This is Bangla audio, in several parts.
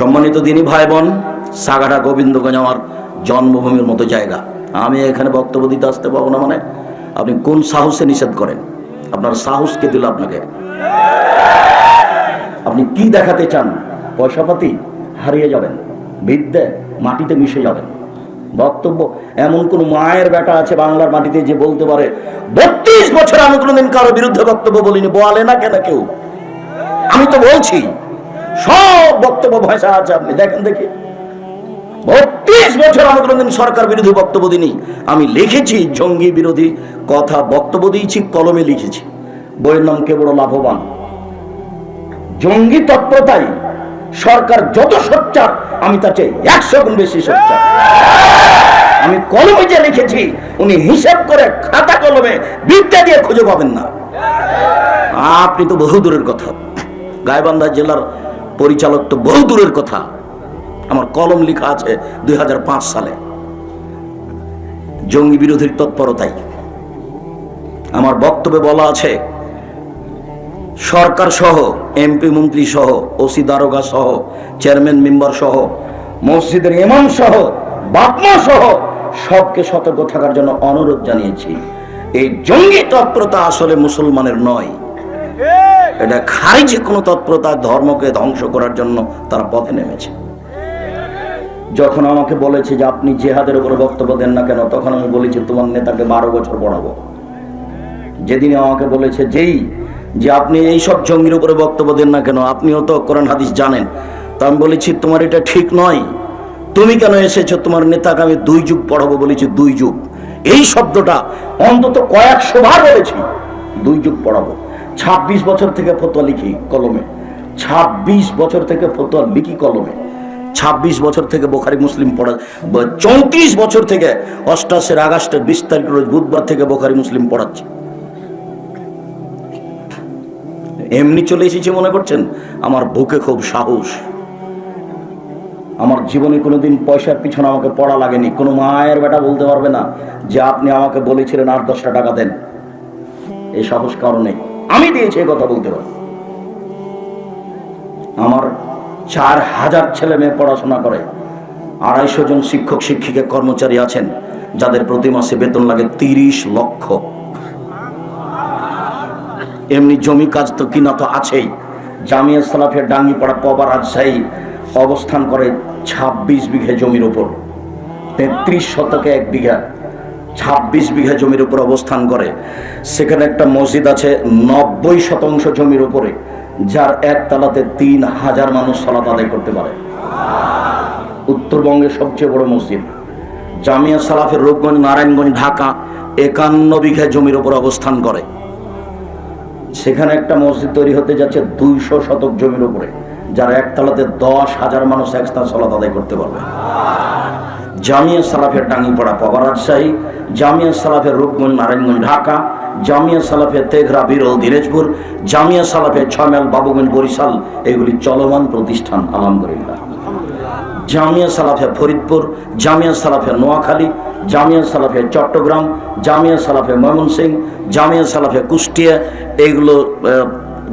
সম্মানিত দিনী ভাই বোন, সাগাটা গোবিন্দগঞ্জ আমার জন্মভূমির মতো জায়গা। আমি এখানে বক্তব্য দিতে আসতে পারবো না মানে আপনি কোন সাহসে নিষেধ করেন? আপনার সাহস কে দিল আপনাকে? আপনি কি দেখাতে চান? পয়সাপাতি হারিয়ে যাবেন, বিদ্যে মাটিতে মিশে যাবেন। বক্তব্য এমন কোন মায়ের বেটা আছে বাংলার মাটিতে যে বলতে পারে 32 বছর আমি কোনোদিন কারো বিরুদ্ধে বক্তব্য বলিনি? বলে না কেন কেউ? আমি তো বলছি সব বক্তব্য ভাষা আছে, আপনি দেখেন দেখি। 32 বছর আমি কোনোদিন সরকার বিরোধী বক্তব্য দিইনি। আমি লিখেছি জঙ্গি বিরোধী কথা, বক্তব্য দিয়েছি, কলমে লিখেছি। বইয়ের নাম কে বড় লাভবান। জঙ্গি তৎপরতায় সরকার যত সোচ্চার, আমি তার চেয়ে 100 গুণ বেশি সোচ্চার। আমি কলমে যে লিখেছি উনি হিসাব করে খাতা কলমে বিদ্যা দিয়ে খুঁজে পাবেন না। আপনি তো বহু দূরের কথা, গাইবান্ধা জেলার পরিচালক তো বহু দূরের কথা। আমার কলম লেখা আছে 2005 সালে জঙ্গি বিরোধীর তৎপরতায়। আমার বক্তব্যে বলা আছে সরকার সহ, এমপি মন্ত্রী সহ, ওসি দারোগা সহ, চেয়ারম্যান মেম্বার সহ, মসজিদের ইমাম সহ, বাপমা সহ সবকে সতর্ক থাকার জন্য অনুরোধ জানিয়েছি। এই জঙ্গি তৎপরতা আসলে মুসলমানের নয়, এটা খারিজি কোনো তৎপরতা, ধর্মকে ধ্বংস করার জন্য তারা পথে নেমেছে। যখন আমাকে বলেছে যে আপনি জেহাদের উপরে বক্তব্য দেন না কেন, তখন আমি বলেছি তোমার নেতাকে 12 বছর পড়াবো। যেদিন আমাকে বলেছে যে আপনি এইসব জঙ্গির উপরে বক্তব্য দেন না কেন, আপনিও তো কোরআন হাদিস জানেন, তা আমি বলেছি তোমার এটা ঠিক নয়, তুমি কেন এসেছো? তোমার নেতাকে আমি 2 যুগ পড়াবো বলেছি। 2 যুগ এই শব্দটা অন্তত কয়েকশো বার বলেছি। 2 যুগ পড়াবো। 26 বছর থেকে ফতোয়া লিখি কলমে, 26 বছর থেকে ফতোয়া লিখি কলমে, 26 বছর থেকে বুখারী মুসলিম পড়া, 34 বছর থেকে 28 আগস্টের 20 তারিখ রোজ বুধবার থেকে বুখারী মুসলিম পড়াচ্ছি। এমনি চলে এসেছি মনে করছেন? আমার বুকে খুব সাহস। আমার জীবনে কোনোদিন পয়সার পিছনে আমাকে পড়া লাগেনি। কোনো মায়ের বেটা বলতে পারবে না যে আপনি আমাকে বলেছিলেন 8-10টা টাকা দেন। এই সাহস কারণে আমি দিয়েছি, এই কথা বলতে পারি। আমার 4000 ছেলে মেয়ে পড়াশোনা করে, 250 জন শিক্ষক শিক্ষিকা কর্মচারী আছেন যাদের প্রতি মাসে বেতন লাগে 30 লক্ষ। এমনি জমি কাজ তো কিনা তো আছেই। জামিয়া সালাফিয়া ডাঙ্গিপাড়া পবা রাজশাহী অবস্থান করে 26 বিঘা জমির উপর, 33 শতকে 1 বিঘা, 26 বিঘা জমির উপর অবস্থান করে। সেখানে একটা মসজিদ আছে 90 শতাংশ জমির উপরে, যার একতলাতে 3000 মানুষ সালাত আদায় করতে পারে। উত্তরবঙ্গের সবচেয়ে বড় মসজিদ। জামিয়া সালাফের রূপগঞ্জ, নারায়ণগঞ্জ, ঢাকা 51 বিঘা জমির উপর অবস্থান করে। সেখানে একটা মসজিদ তৈরি হতে যাচ্ছে 200 শতক জমির উপরে, যার একতলাতে 10,000 মানুষ একসাথে সালাত আদায় করতে পারবে। জামিয়া সালাফের ডাঙ্গিপাড়া পবা রাজশাহী, জামিয়া সালাফের রূপগঞ্জ নারায়ণগঞ্জ ঢাকা, জামিয়া সালাফের তেঘরা বিরল দিনাজপুর, জামিয়া সালাফের 6 মাইল বাবুগঞ্জ বরিশাল, এগুলি চলমান প্রতিষ্ঠান আলহামদুলিল্লাহ। জামিয়া সালাফের ফরিদপুর, জামিয়া সালাফের নোয়াখালী, জামিয়া সালাফের চট্টগ্রাম, জামিয়া সালাফের ময়মনসিংহ, জামিয়া সালাফের কুষ্টিয়া, এইগুলো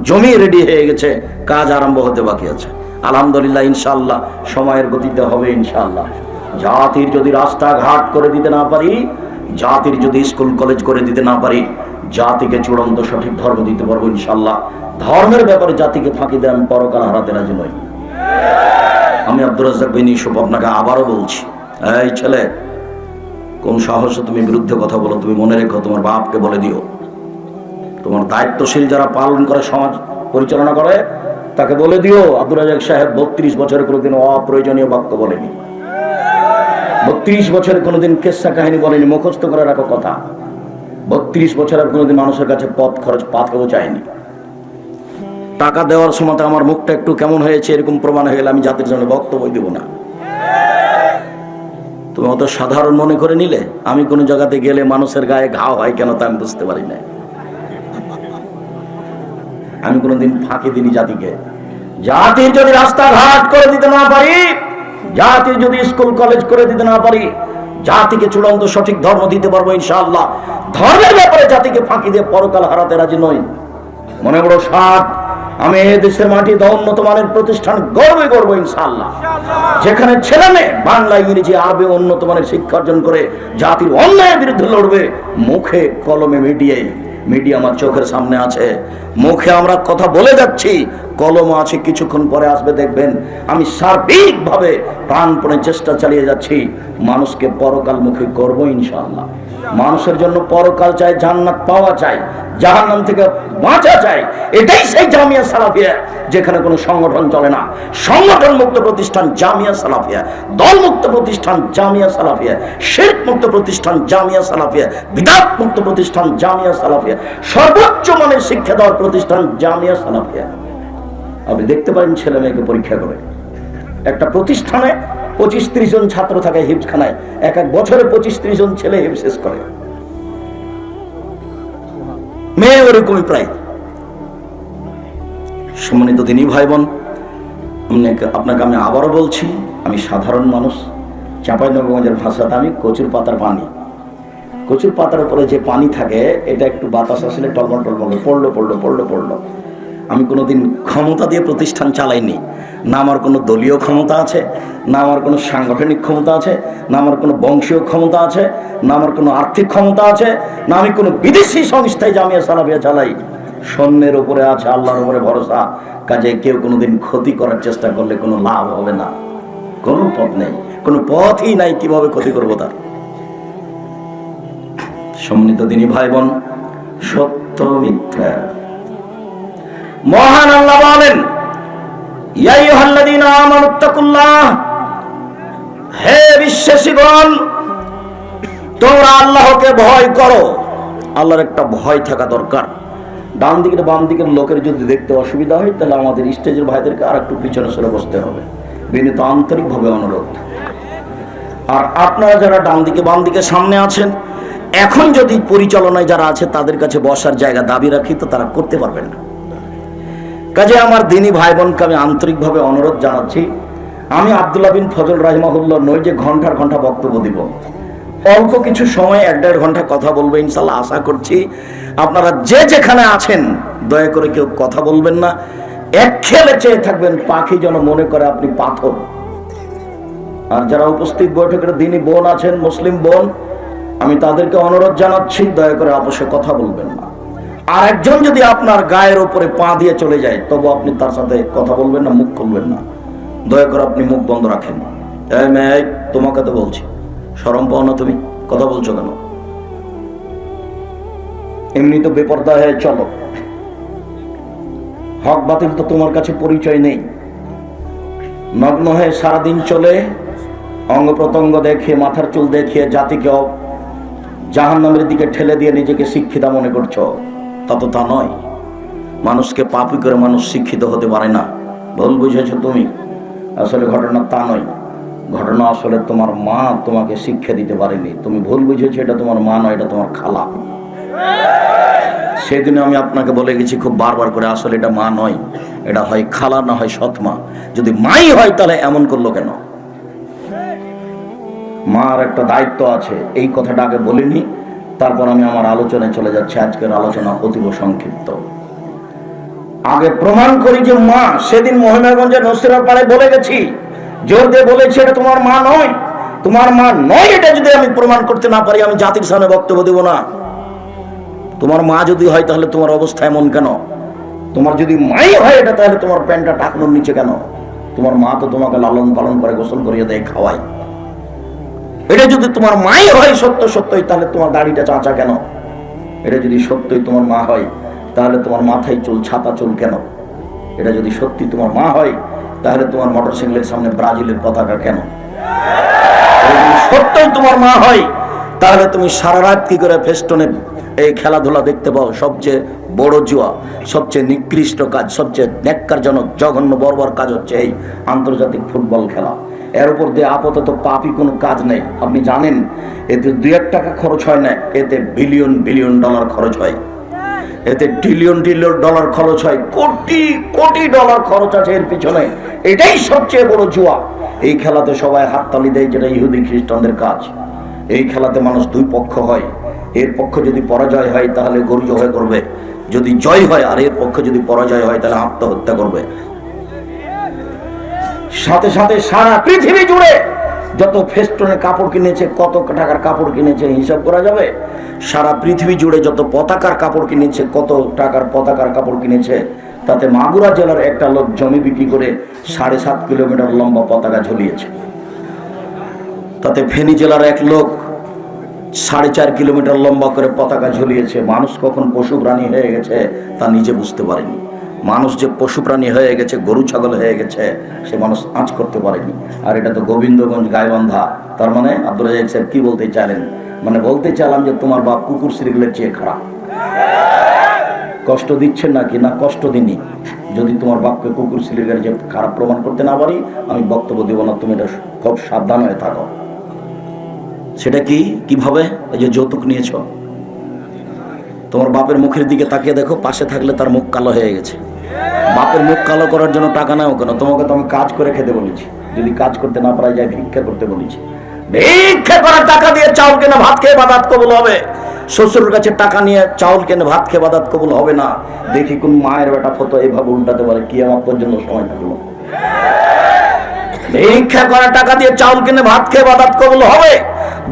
জমি রেডি হয়ে গেছে, কাজ আরম্ভ হতে বাকি আছে আলহামদুলিল্লাহ। ইনশাআল্লাহ সময়ের গতিতে হবে ইনশাআল্লাহ। জাতির যদি রাস্তাঘাট করে দিতে না পারি, জাতির যদি স্কুল কলেজ করে দিতে না পারি, জাতিকে চূড়ান্ত সঠিক ধর্ম দিতে পারবো ইনশাআল্লাহ। ধর্মের ব্যাপারে জাতিকে ফাঁকি দেন, পরকাল হারাতে রাজি নই। আমি আব্দুর রাজ্জাক বিন ইউসুফ আপনাকে আবারও বলছি, এই ছেলে, কোন সাহসে তুমি বিরুদ্ধে কথা বলো? তুমি মনে রেখো, তোমার বাপকে বলে দিও। তোমার দায়িত্বশীল যারা পালন করে, সমাজ পরিচালনা করে, তাকে বলে দিও আব্দুর রাজ্জাক সাহেব 32 বছরে কোনোদিন অপ্রয়োজনীয় বাক্য বলেনি, 32 বছরে কোনোদিন কেসা কাহিনী বলেনি, মুখস্থ করে রাখো কথা। 32 বছর আর কোনোদিন মানুষের কাছে পথ খরচ পাথেও চায়নি। টাকা দেওয়ার সময় আমার মুখটা একটু কেমন হয়েছে এরকম প্রমাণ হয়ে গেলে আমি জাতির জন্য বক্তব্য দেব না। তুমি অত সাধারণ মনে করে নিলে, আমি কোনো জায়গাতে গেলে মানুষের গায়ে ঘাও হয় কেন তা আমি বুঝতে পারি না। আমি কোনোদিন ফাঁকি দিনি জাতিকে। জাতির যদি রাস্তাঘাট করে দিতে না পারি, জাতির যদি স্কুল কলেজ করে দিতে না পারি, জাতিকে চূড়ান্ত সঠিক ধর্ম দিতে পারবো ইনশাআল্লাহ। ধর্মের ব্যাপারে জাতিকে ফাঁকি দিয়ে পরকাল হারাতে রাজি নই। মনে বড় সাত আমি এই দেশের মাটিতে উন্নত মানের প্রতিষ্ঠান গর্বে গর্ব ইনশাআল্লাহ, যেখানে ছেলে মেয়ে বাংলা ইংরেজি আরবি উন্নত মানের শিক্ষা অর্জন করে জাতির অন্যায়ের বিরুদ্ধে লড়বে। মুখে কলমে মিডিয়া আমার চোখের সামনে আছে, মুখে আমরা কথা বলে যাচ্ছি, কলম আছে, কিছুক্ষণ পরে আসবে দেখবেন আমি সার্বিকভাবে প্রাণপণে চেষ্টা চালিয়ে যাচ্ছি মানুষকে পরকাল মুখী করবো ইনশাআল্লাহ। মানুষের জন্য পরকাল চাই, জান্নাত পাওয়া চাই, জাহান্নাম থেকে বাঁচা চাই। এটাই সেই জামিয়া সালাফিয়া, যেখানে কোনো সংগঠন চলে না। সংগঠন মুক্ত প্রতিষ্ঠান জামিয়া সালাফিয়া, দল মুক্ত প্রতিষ্ঠান জামিয়া সালাফিয়া, শিরক মুক্ত প্রতিষ্ঠান জামিয়া সালাফিয়া, বিদআত মুক্ত প্রতিষ্ঠান জামিয়া সালাফিয়া, সর্বোচ্চ মানের শিক্ষা দেওয়ার প্রতিষ্ঠান জামিয়া সালাফিয়া। আপনি দেখতে পারেন ছেলে মেয়েকে পরীক্ষা করে একটা প্রতিষ্ঠানে 25-30 জন ছাত্র থাকে হিফজখানায়, এক বছরে 25-30 জন ছেলে হিফজ শেষ করে, মেয়ে ওরকমই প্রায়। সম্মানিত দিনী ভাই বোন, আপনাকে আমি আবারও বলছি, আমি সাধারণ মানুষ। চাঁপাইনবাবগঞ্জের ভাষাতে আমি কচুর পাতার পানি। কচুর পাতার উপরে যে পানি থাকে, এটা একটু বাতাস আসলে টলমল পড়লো। আমি কোনোদিন ক্ষমতা দিয়ে প্রতিষ্ঠান চালাইনি, না আমার কোনো দলীয় ক্ষমতা আছে, না আমার কোনো সাংগঠনিক ক্ষমতা আছে, না আমার কোনো বংশীয় ক্ষমতা আছে, না আমার কোনো আর্থিক ক্ষমতা আছে, না আমি কোনো বিদেশি সংস্থায় জামিয়া সালাফিয়া চালাই। সৈন্যের উপরে আছে আল্লাহর উপরে ভরসা, কাজে কেউ কোনোদিন ক্ষতি করার চেষ্টা করলে কোনো লাভ হবে না, কোনো পথ নেই, কোনো পথই নাই কিভাবে ক্ষতি করবো তার। সম্মানিত দিনী ভাই বোন, সত্য মিথ্যা মহান আল্লাহ বলেন, ইয়া আইয়ুহাল্লাযীনা আমানুত্তাকুল্লাহ, হে বিশ্বাসীগণ তোমরা আল্লাহকে ভয় করো। আল্লাহর একটা ভয় থাকা দরকার। ডান দিকের বাম দিকের লোকের যদি দেখতে অসুবিধা হয়, তাহলে আমাদের স্টেজের ভাইদেরকে আর একটু পিছনে সরে বসতে হবে, বিনীত আন্তরিকভাবে অনুরোধ। আর আপনারা যারা ডান দিকে বাম দিকে সামনে আছেন, এখন যদি পরিচালনায় যারা আছে তাদের কাছে বসার জায়গা দাবি রাখি, তো তারা করতে পারবেন না। কাজে আমার দিনী ভাই বোনকে আমি আন্তরিকভাবে অনুরোধ জানাচ্ছি, আমি আব্দুল্লাহ বিন ফজল রাহিমাহুল্লাহ নই যে ঘন্টার ঘন্টা বক্তব্য দিব, অল্প কিছু সময় 1-1.5 ঘন্টা কথা বলবো ইনশাল্লাহ। আশা করছি আপনারা যে যেখানে আছেন দয়া করে কেউ কথা বলবেন না, এক খেলে চেয়ে থাকবেন, পাখি যেন মনে করে আপনি পাথর। আর যারা উপস্থিত বৈঠকের দিনী বোন আছেন, মুসলিম বোন, আমি তাদেরকে অনুরোধ জানাচ্ছি দয়া করে অবশ্যই কথা বলবেন না। আর একজন যদি আপনার গায়ের উপরে পা দিয়ে চলে যায়, তবু আপনি তার সাথে কথা বলবেন না, মুখ খুলবেন না। দয়া করে আপনি মুখ বন্ধ রাখেন। এই মেয়ে, তোমাকে তো বলছি, শরম পাও না? তুমি কথা বলছো কেন? এমনি তো বেপরদা হয়ে চলো, হক বাতিল তো তোমার কাছে পরিচয় নেই। নগ্ন হয়ে সারাদিন চলে, অঙ্গ প্রত্যঙ্গ দেখে, মাথার চুল দেখিয়ে জাতিকে জাহান্নামের দিকে ঠেলে দিয়ে নিজেকে শিক্ষিত মনে করছো। তা তো তা নয়। মানুষকে পাপী করে মানুষ শিক্ষিত হতে পারে না, ভুল বুঝেছো তুমি। আসলে ঘটনা তা নয়, ঘটনা আসলে তোমার মা তোমাকে শিক্ষা দিতে পারেনি। তুমি ভুল বুঝেছো, এটা তোমার মা নয়, এটা তোমার খালা। সেদিনে আমি আপনাকে বলে গেছি খুব বারবার করে, আসলে এটা মা নয়, এটা হয় খালা, না হয় সৎ মা। যদি মাই হয় তাহলে এমন করলো কেন? মার একটা দায়িত্ব আছে, এই কথাটা আগে বলিনি, তারপর আমি আমার আলোচনায় চলে যাচ্ছি। আজকের আলোচনা অতীব সংক্ষিপ্ত। আগে প্রমাণ করি যে মা, সেদিন মহিমাগঞ্জের নসিরার পাড়ে বলে গেছি, জোর দিয়ে বলেছি এটা তোমার মা নয়, তোমার মা নয়। এটা যদি আমি প্রমাণ করতে না পারি, আমি জাতির সামনে বক্তব্য দেব না। তোমার মা যদি হয় তাহলে তোমার অবস্থা এমন কেন? তোমার যদি মাই হয় এটা, তাহলে তোমার প্যান্টটা টাকনোর নিচে কেন? তোমার মা তো তোমাকে লালন পালন করে, গোসল করিয়ে দেয়, খাওয়ায়। এটা যদি তোমার মাই হয় সত্যই, তাহলে তোমার দাড়িটা চাঁচা কেন? এটা যদি সত্যই তোমার মা হয়, তাহলে তোমার মাথায় চুল, ছাতা চুল কেন? এটা যদি সত্যি তোমার মা হয়, তাহলে তোমার মোটরসাইকেলের সামনে ব্রাজিলের পতাকা কেন? সত্যই তোমার মা হয়, তাহলে তুমি সারা রাত কি করে ফেস্টনের এই খেলাধুলা দেখতে পাও? সবচেয়ে বড় জুয়া, সবচেয়ে নিকৃষ্ট কাজ, সবচেয়ে ন্যাক্কারজনক জঘন্য বর্বর কাজ হচ্ছে এই আন্তর্জাতিক ফুটবল খেলা। এর উপর দিয়ে আপাতত পাপি কোনো কাজ নেই। আপনি জানেন এতে 2-1 টাকা খরচ হয় না, এতে বিলিয়ন ডলার খরচ হয়, এতে ট্রিলিয়ন ডলার খরচ হয়, কোটি ডলার খরচ আছে এর পিছনে। এটাই সবচেয়ে বড় জুয়া। এই খেলাতে সবাই হাততালি দেয়, যেটা ইহুদি খ্রিস্টানদের কাজ। এই খেলাতে মানুষ 2 পক্ষ হয়, এর পক্ষ যদি পরাজয় হয় তাহলে গর্জ হয়ে করবে, যদি জয় হয় আর এর পক্ষে যদি পরাজয় হয় তাহলে আত্মহত্যা করবে। সাথে সাথে সারা পৃথিবী জুড়ে যত ফেস্টনের কাপড় কিনেছে, কত টাকার কাপড় কিনেছে হিসাব করা যাবে? সারা পৃথিবী জুড়ে যত পতাকার কাপড় কিনেছে, কত টাকার পতাকার কাপড় কিনেছে, তাতে মাগুরা জেলার একটা লোক জমি বিক্রি করে 7.5 কিলোমিটার লম্বা পতাকা ঝুলিয়েছে। তাতে ফেনী জেলার এক লোক 4.5 কিলোমিটার লম্বা করে পতাকা ঝুলিয়েছে। মানুষ কখন পশু প্রাণী হয়ে গেছে তা নিজে বুঝতে পারেনি। মানুষ যে পশু প্রাণী হয়ে গেছে, গরু ছাগল হয়ে গেছে, সে মানুষ আঁচ করতে পারেনি। আর এটা তো গোবিন্দগঞ্জ গাইবান্ধা। তার মানে আব্দুল রাজ্জাক সাহেব কি বলতে চাইলেন? মানে বলতে চাইলাম যে তোমার বাপ কুকুর শ্রীগুলের চেয়ে খারাপ। কষ্ট দিচ্ছেন নাকি? না, কষ্ট দিনই। যদি তোমার বাপকে কুকুর শ্রীগুলের যে খারাপ প্রমাণ করতে না পারি, আমি বক্তব্য দেব না। তুমি এটা খুব সাবধান হয়ে থাকো। সেটা কি, কিভাবে? এই যে যৌতুক নিয়েছ, তোমার বাপের মুখের দিকে তাকিয়ে দেখো, পাশে থাকলে তার মুখ কালো হয়ে গেছে। বাপের মুখ কালো করার জন্য টাকা নাও কেন? তোমাকে তো আমি কাজ করে খেতে বলেছি। যদি কাজ করতে না পারা যায়, ভিক্ষা করতে বলেছি। ভিক্ষা করার টাকা দিয়ে চাউল কেনে ভাত খেয়ে ইবাদত কবুল হবে। শ্বশুরের কাছে টাকা নিয়ে চাউল কেনে ভাত খেয়ে ইবাদত কবুল হবে না। দেখি কোন মায়ের বেটা ফতো এইভাবে উল্টাতে পারে, কিয়ামত পর্যন্ত সময় থাকলো। ভিক্ষা করার টাকা দিয়ে চাউল কিনে ভাত খেয়ে ইবাদত কবুল হবে।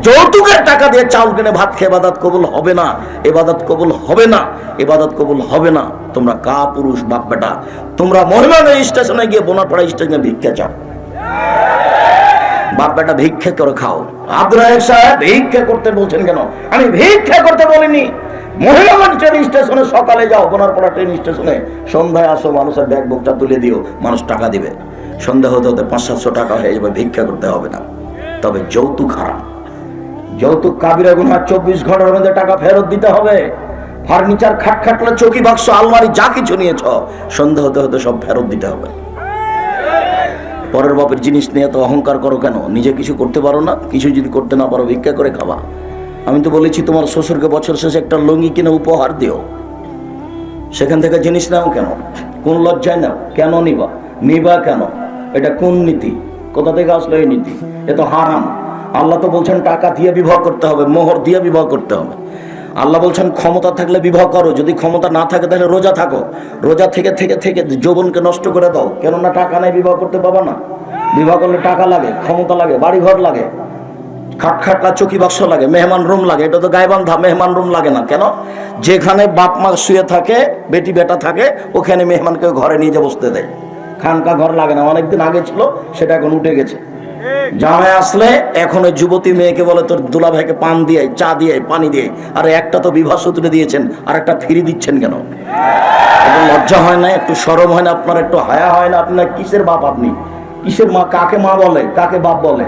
যৌতুকের টাকা দিয়ে চাউল কিনে ভাত খেয়ে ইবাদত কবুল হবে না। ইবাদত কবুল হবে না, ইবাদত কবুল হবে না। তোমরা কা পুরুষ বাপ বেটা, তোমরা মহিমাগঞ্জ স্টেশনে গিয়ে বোনাপাড়া স্টেশনে ভিক্ষা চাও। বাপ বেটা ভিক্ষা করে খাও। আব্দুল রাজ্জাক সাহেব ভিক্ষা করতে বলছেন কেন? আমি ভিক্ষা করতে বলিনি। মহিমাগঞ্জ ট্রেন স্টেশনে সকালে যাও, বোনারপাড়া ট্রেন স্টেশনে সন্ধ্যায় আসো, মানুষের ব্যাগ বোকটা তুলে দিও, মানুষ টাকা দিবে। সন্ধ্যা হতে হতে 500-700 টাকা হয়ে যাবে, ভিক্ষা করতে হবে না। তবে যৌতুক হারাম। যৌতুক কাবিরা গুনাহ। 24 ঘন্টার মধ্যে টাকা ফেরত দিতে হবে। ফার্নিচার, খাট খাটলা, চৌকি, বাক্স, আলমারি যা কিছু নিয়েছ, সন্ধ্যা হতে হতে সব ফেরত দিতে হবে। পরের বাপের জিনিস নিয়ে তো অহংকার করো কেন? নিজে কিছু করতে পারো না? কিছু যদি করতে না পারো, ভিক্ষা করে খাবা। আমি তো বলেছি তোমার শ্বশুরকে বছর শেষে একটা লুঙ্গি কিনে উপহার দিও। সেখান থেকে জিনিস নাও কেন? কোন লজ্জায় নাও? কেন নিবা? নিবা কেন? এটা কোন নীতি? কোথা থেকে আসলো এই নীতি? এ তো হারাম। আল্লাহ তো বলছেন টাকা দিয়ে বিবাহ করতে হবে, মোহর দিয়ে বিবাহ করতে হবে। আল্লাহ বলছেন ক্ষমতা থাকলে বিবাহ করো, যদি ক্ষমতা না থাকে তাহলে রোজা থাকো। রোজা থেকে থেকে থেকে যৌবনকে নষ্ট করে দাও। কেননা টাকা নেই, বিবাহ করতে পাবা না। বিবাহ করলে টাকা লাগে, ক্ষমতা লাগে, বাড়ি ঘর লাগে, খাট খাটলা, চৌকি বাক্স লাগে, মেহমান রুম লাগে। এটা তো গাইবান্ধা, মেহমান রুম লাগে না কেন? যেখানে বাপ মা শুয়ে থাকে, বেটি বেটা থাকে, ওখানে মেহমানকে ঘরে নিয়ে যে বসতে দেয়। খানকা ঘর লাগে না। অনেকদিন আগে ছিল, সেটা এখন উঠে গেছে। জামাই আসলে এখন ওই যুবতী মেয়েকে বলে তোর দুলা ভাইকে পান দিয়ে, চা দিয়ে, পানি দিয়ে। আর একটা তো বিবাহ সূত্রে দিয়েছেন, আর একটা ফ্রি দিচ্ছেন কেন? একটু লজ্জা হয় না? একটু শরম হয় না আপনার? একটু হায়া হয় না আপনার? কিসের বাপ আপনি? কিসের মা? কাকে মা বলে, কাকে বাপ বলে?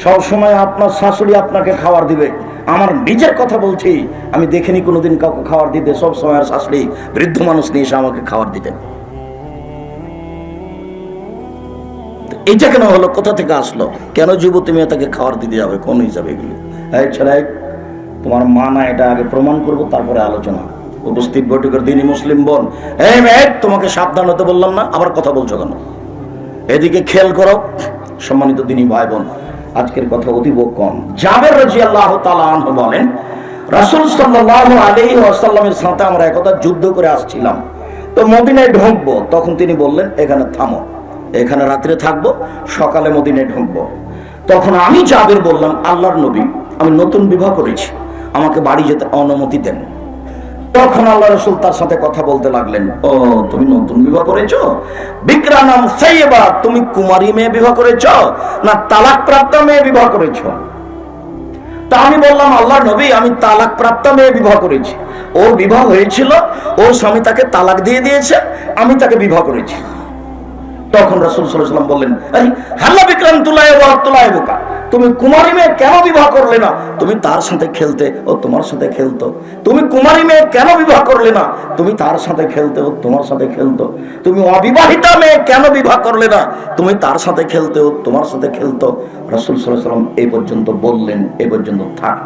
সব সময় আপনার শাশুড়ি আপনাকে খাবার দিবে। আমার নিজের কথা বলছি, আমি দেখিনি কোনোদিন কাউকে খাবার দিতে। সব সময় আর শাশুড়ি বৃদ্ধ মানুষ নিয়ে এসে আমাকে খাবার দিতেন। এইটা কেন হলো? কোথা থেকে আসলো? কেন যুবতী মেয়ে তাকে খাবার দিতে যাবে? কোন হিসাবে এগুলি? এই ছেলে, তোমার মা না, এটা আগে প্রমাণ করবো, তারপরে আলোচনা। উপস্থিত বৈঠকের দিনই মুসলিম বোন, এই মেয়ে, তোমাকে সাবধান হতে বললাম না? আবার কথা বলছো কেন? এদিকে খেয়াল করো। সম্মানিত দিনী ভাই বোন, আজকের কথা অতীব কম। জাবের রাদিয়াল্লাহু তাআলা আনহু বলেন, রাসূল সাল্লাল্লাহু আলাইহি ওয়াসাল্লামের সাথে আমরা একদা যুদ্ধ করে আসছিলাম। তো মদিনায় ঢুকবো, তখন তিনি বললেন এখানে থামো, এখানে রাত্রে থাকবো, সকালে মদিনায় ঢুকবো। তখন আমি জাবের বললাম, আল্লাহর নবী, আমি নতুন বিবাহ করেছি, আমাকে বাড়ি যেতে অনুমতি দেন। তখন আল্লাহ রাসূল তার সাথে কথা বলতে লাগলেন, ও তুমি নতুন বিবাহ করেছো? বিকরানাম সাইয়্যিবা, তুমি কুমারী মেয়ে বিবাহ করেছো না তালাক প্রাপ্ত মেয়ে বিবাহ করেছো? তা আমি বললাম, আল্লাহর নবী, আমি তালাক প্রাপ্ত মেয়ে বিবাহ করেছি। ওর বিবাহ হয়েছিল, ওর স্বামী তাকে তালাক দিয়ে দিয়েছে, আমি তাকে বিবাহ করেছি। তখন রাসূল সাল্লাল্লাহু আলাইহি ওয়াসাল্লাম বললেন, হাল্লা বিকরাম তুলাইবুকা, তুমি কুমারী মেয়ে কেন বিবাহ করলে না? তুমি তার সাথে খেলতে, ও তোমার সাথে খেলতো। তুমি কুমারী মেয়ে কেন বিবাহ করলে না? তুমি তার সাথে খেলতে, ও তোমার সাথে খেলতো। তুমি অবিবাহিতা মেয়ে কেন বিবাহ করলে না? তুমি তার সাথে খেলতে, ও তোমার সাথে খেলতো। রাসূল সাল্লাল্লাহু আলাইহি ওয়াসাল্লাম এই পর্যন্ত বললেন, এই পর্যন্ত থাক।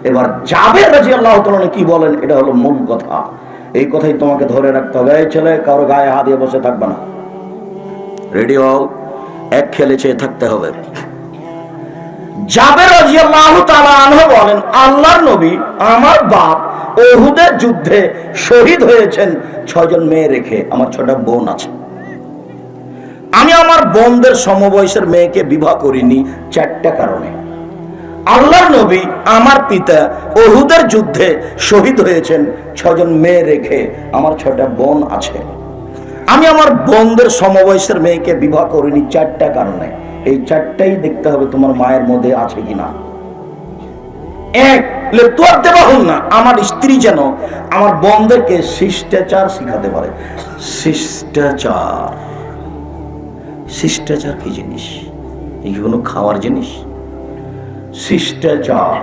এবার জাবের রাদিয়াল্লাহু তাআলা কি বলেন, এটা হলো মূল কথা। এই কথাই তোমাকে ধরে রাখতে হবে। এই ছেলে, কারো গায়ে হাত দিয়ে বসে থাকবে না। রেডি হও, এক খেলে চেয়ে থাকতে হবে। জাবের রাদিয়াল্লাহু তাআলা আনহু বলেন, আল্লাহর নবী, আমার বাপ উহুদের যুদ্ধে শহীদ হয়েছেন 6 জন মেয়ে রেখে। আমার 6টা বোন আছে। আমি আমার বোনদের সমবয়সের মেয়েকে বিবাহ করিনি 4টা কারণে। আল্লাহর নবী আমার পিতা উহুদের যুদ্ধে শহীদ হয়েছেন 6 জন মেয়ে রেখে। আমার 6টা বোন আছে। আমি আমার বোনদের সমবয়সের মেয়েকে বিবাহ করিনি 4টা কারণে। এই 4টাই দেখতে হবে তোমার মায়ের মধ্যে আছে কিনা। এক, লেতুয়ার দেওয়া হল না, আমার স্ত্রী যেন আমার বোনদেরকে শিষ্টাচার শিখাতে পারে। শিষ্টাচার, শিষ্টাচার কি জিনিস? এই কি কোনো খাওয়ার জিনিস? শিষ্টাচার।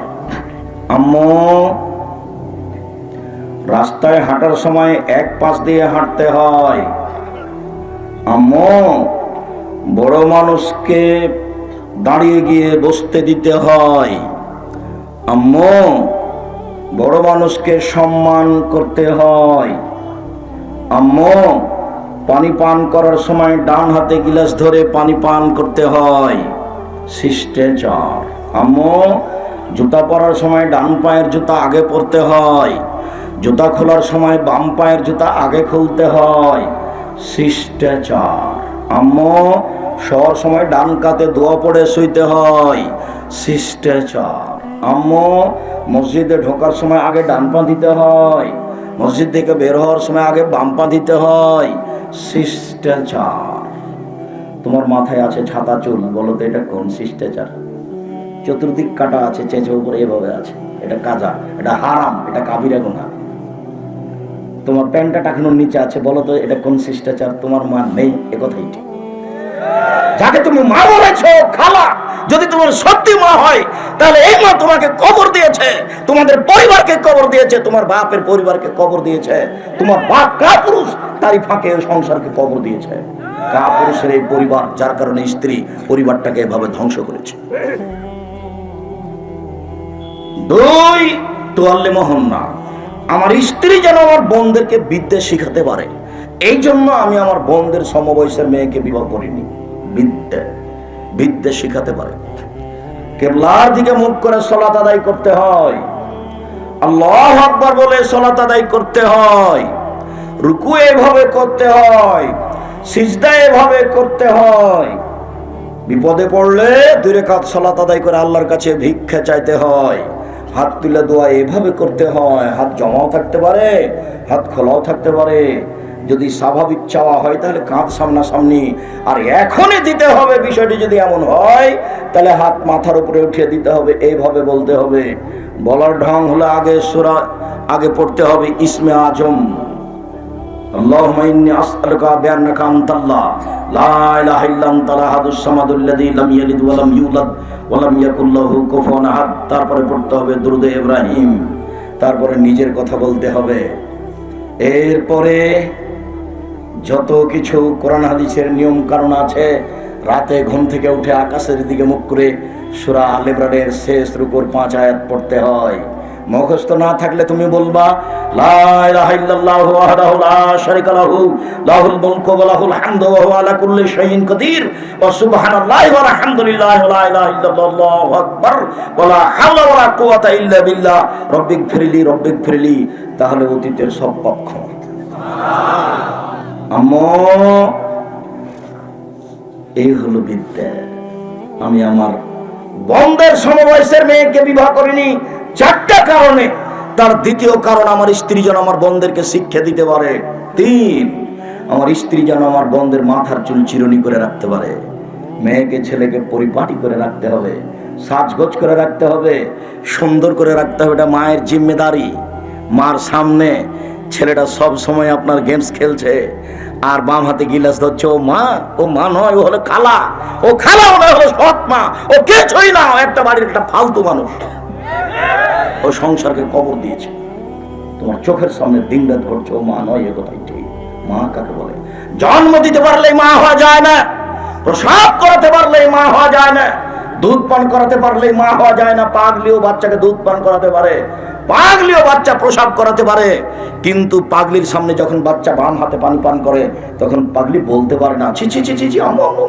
আম্মু রাস্তায় হাঁটার সময় এক পাশ দিয়ে হাঁটতে হয়। আম্মু বড় মানুষকে দাঁড়িয়ে গিয়ে বসতে দিতে হয়। আম্মু বড় মানুষকে সম্মান করতে হয়। আম্মু পানি পান করার সময় ডান হাতে গিলাস ধরে পানি পান করতে হয়। শিষ্টাচার। আম্মু জুতা পরার সময় ডান পায়ের জুতা আগে পরতে হয়। জুতা খোলার সময় বাম পায়ের জুতা আগে খুলতে হয়। শিষ্টাচার। আম্মু শোয়ার সময় ডান কাতে দোয়া পড়ে শুইতে হয়। শিষ্টাচার। আম্মু মসজিদে ঢোকার সময় আগে ডান পা দিতে হয়। মসজিদ থেকে বের হওয়ার সময় আগে বাম পা দিতে হয়। শিষ্টাচার। তোমার মাথায় আছে ছাতা চুল, বলো তো এটা কোন শিষ্টাচার? চতুর্দিক কাটা আছে, চেঁচে উপরে এভাবে আছে, এটা কাজা, এটা হারাম, এটা কাবিরা গুনাহ। তোমার প্যান্টটা টাকানোর নিচে আছে, বলো তো এটা কোন শিষ্টাচার? তোমার মা নেই, এ কথাই ঠিক। যাকে তুমি মা বলেছো খালা, যদি তোমার সত্যি মা হয় তাহলে এই মা তোমাকে কবর দিয়েছে, তোমাদের পরিবারকে কবর দিয়েছে, তোমার বাপের পরিবারকে কবর দিয়েছে। তোমার বাপ কাপুরুষ, তারই ফাঁকে সংসারকে কবর দিয়েছে। কাপুরুষের এই পরিবার, যার কারণে স্ত্রী পরিবারটাকে এভাবে ধ্বংস করেছে। 2, তোয়াল্লে মহন্না। আমার স্ত্রী যেন আমার বোনদেরকে বিদ্যা শিখাতে পারে, এই জন্য আমি আমার বোনদের সমবয়সের মেয়েকে বিবাহ করিনি। বিদ্যা শিখাতে পারে। কিবলার দিকে মুখ করে সালাত আদায় করতে হয়। আল্লাহু আকবার বলে সালাত আদায় করতে হয়। রুকু এভাবে করতে হয়, সিজদা এভাবে করতে হয়। বিপদে পড়লে 2 রাকাত সালাত আদায় করে আল্লাহর কাছে ভিক্ষা চাইতে হয়। হাত তুলে দোয়া এভাবে করতে হয়। হাত জমাও থাকতে পারে, হাত খোলাও থাকতে পারে। যদি স্বাভাবিক চাওয়া হয় তাহলে কাঁধ সামনাসামনি, আর এখনই দিতে হবে। বিষয়টি যদি এমন হয় তাহলে হাত মাথার উপরে উঠিয়ে দিতে হবে, এইভাবে বলতে হবে। বলার ঢং হলো আগে সূরা আগে পড়তে হবে ইসমে আজম। আল্লাহুম্মা ইন্নী আসআলুকা বিআন্নাকা আনতাল্লাহ লা ইলাহা ইল্লা আনতাল আহাদুস সামাদুল্লাযী লাম ইয়ালিদ ওয়া লাম ইউলাদ ওয়া লাম ইয়াকুল লাহু কুফুয়ান আহাদ। তারপরে পড়তে হবে দুরূদে ইব্রাহিম। তারপরে নিজের কথা বলতে হবে। এরপরে যত কিছু কোরআন হাদিসের নিয়ম কারণ আছে, রাতে ঘুম থেকে উঠে আকাশের দিকে মুখ করে সূরা আল ইমরানের শেষ রুকুর 5 আয়াত পড়তে হয়। মুখস্থ না থাকলে তুমি বলবা লা ইলাহা ইল্লাল্লাহু ওয়াহদাহু লা শারীকা লাহু লাহুল মুলকু ওয়া লাহুল হামদু ওয়া হুয়া আলা কুল্লি শাইইন কাদির ওয়া সুবহানাল্লাহি ওয়া আলহামদুলিল্লাহি ওয়া লা ইলাহা ইল্লাল্লাহু আল্লাহু আকবার ওয়া লা হাওলা ওয়া লা কুওয়াতা ইল্লা বিল্লাহ রব্বিগফিরলি। তাহলে অতীতের সব পাপ ক্ষমা। আম্মু এই হলো বিদ্যা। আমি আমার বোনদের সমবয়সের মেয়েকে বিবাহ করিনি 4টা কারণে। তার দ্বিতীয় কারণ, আমার স্ত্রী যেন আমার বোনদেরকে শিক্ষা দিতে পারে। 3, আমার স্ত্রী যেন আমার বোনদের মাথার চুল চিরুনি করে রাখতে পারে। মেয়েকে ছেলেকে পরিপাটি করে রাখতে হবে, সাজগোজ করে রাখতে হবে, সুন্দর করে রাখতে হবে। এটা মায়ের জিম্মেদারি। মার সামনে ছেলেটা সব সময় আপনার গেমস খেলছে আর বাম হাতে গিলাস ধরছে, ও মা নয়, ও হলো খালা। ও খালা নয়, হলো সৎ মা। ও কিছুই না, একটা বাড়ির একটা ফালতু মানুষ। ও সংসারকে কবর দিয়েছে। তোমার চোখের সামনে দিনরাত ঘটছে, ও মা নয়, এ কথাই ঠিক। মা কাকে বলে? জন্ম দিতে পারলেই মা হওয়া যায় না, প্রসাব করাতে পারলেই মা হওয়া যায় না, দুধ পান করাতে পারলেই মা হওয়া যায় না। পাগলিও বাচ্চাকে দুধ পান করাতে পারে, পাগলিও বাচ্চা প্রসাব করাতে পারে, কিন্তু পাগলির সামনে যখন বাচ্চা বাম হাতে পানি পান করে তখন পাগলি বলতে পারে না ছি ছি ছি ছি ছি,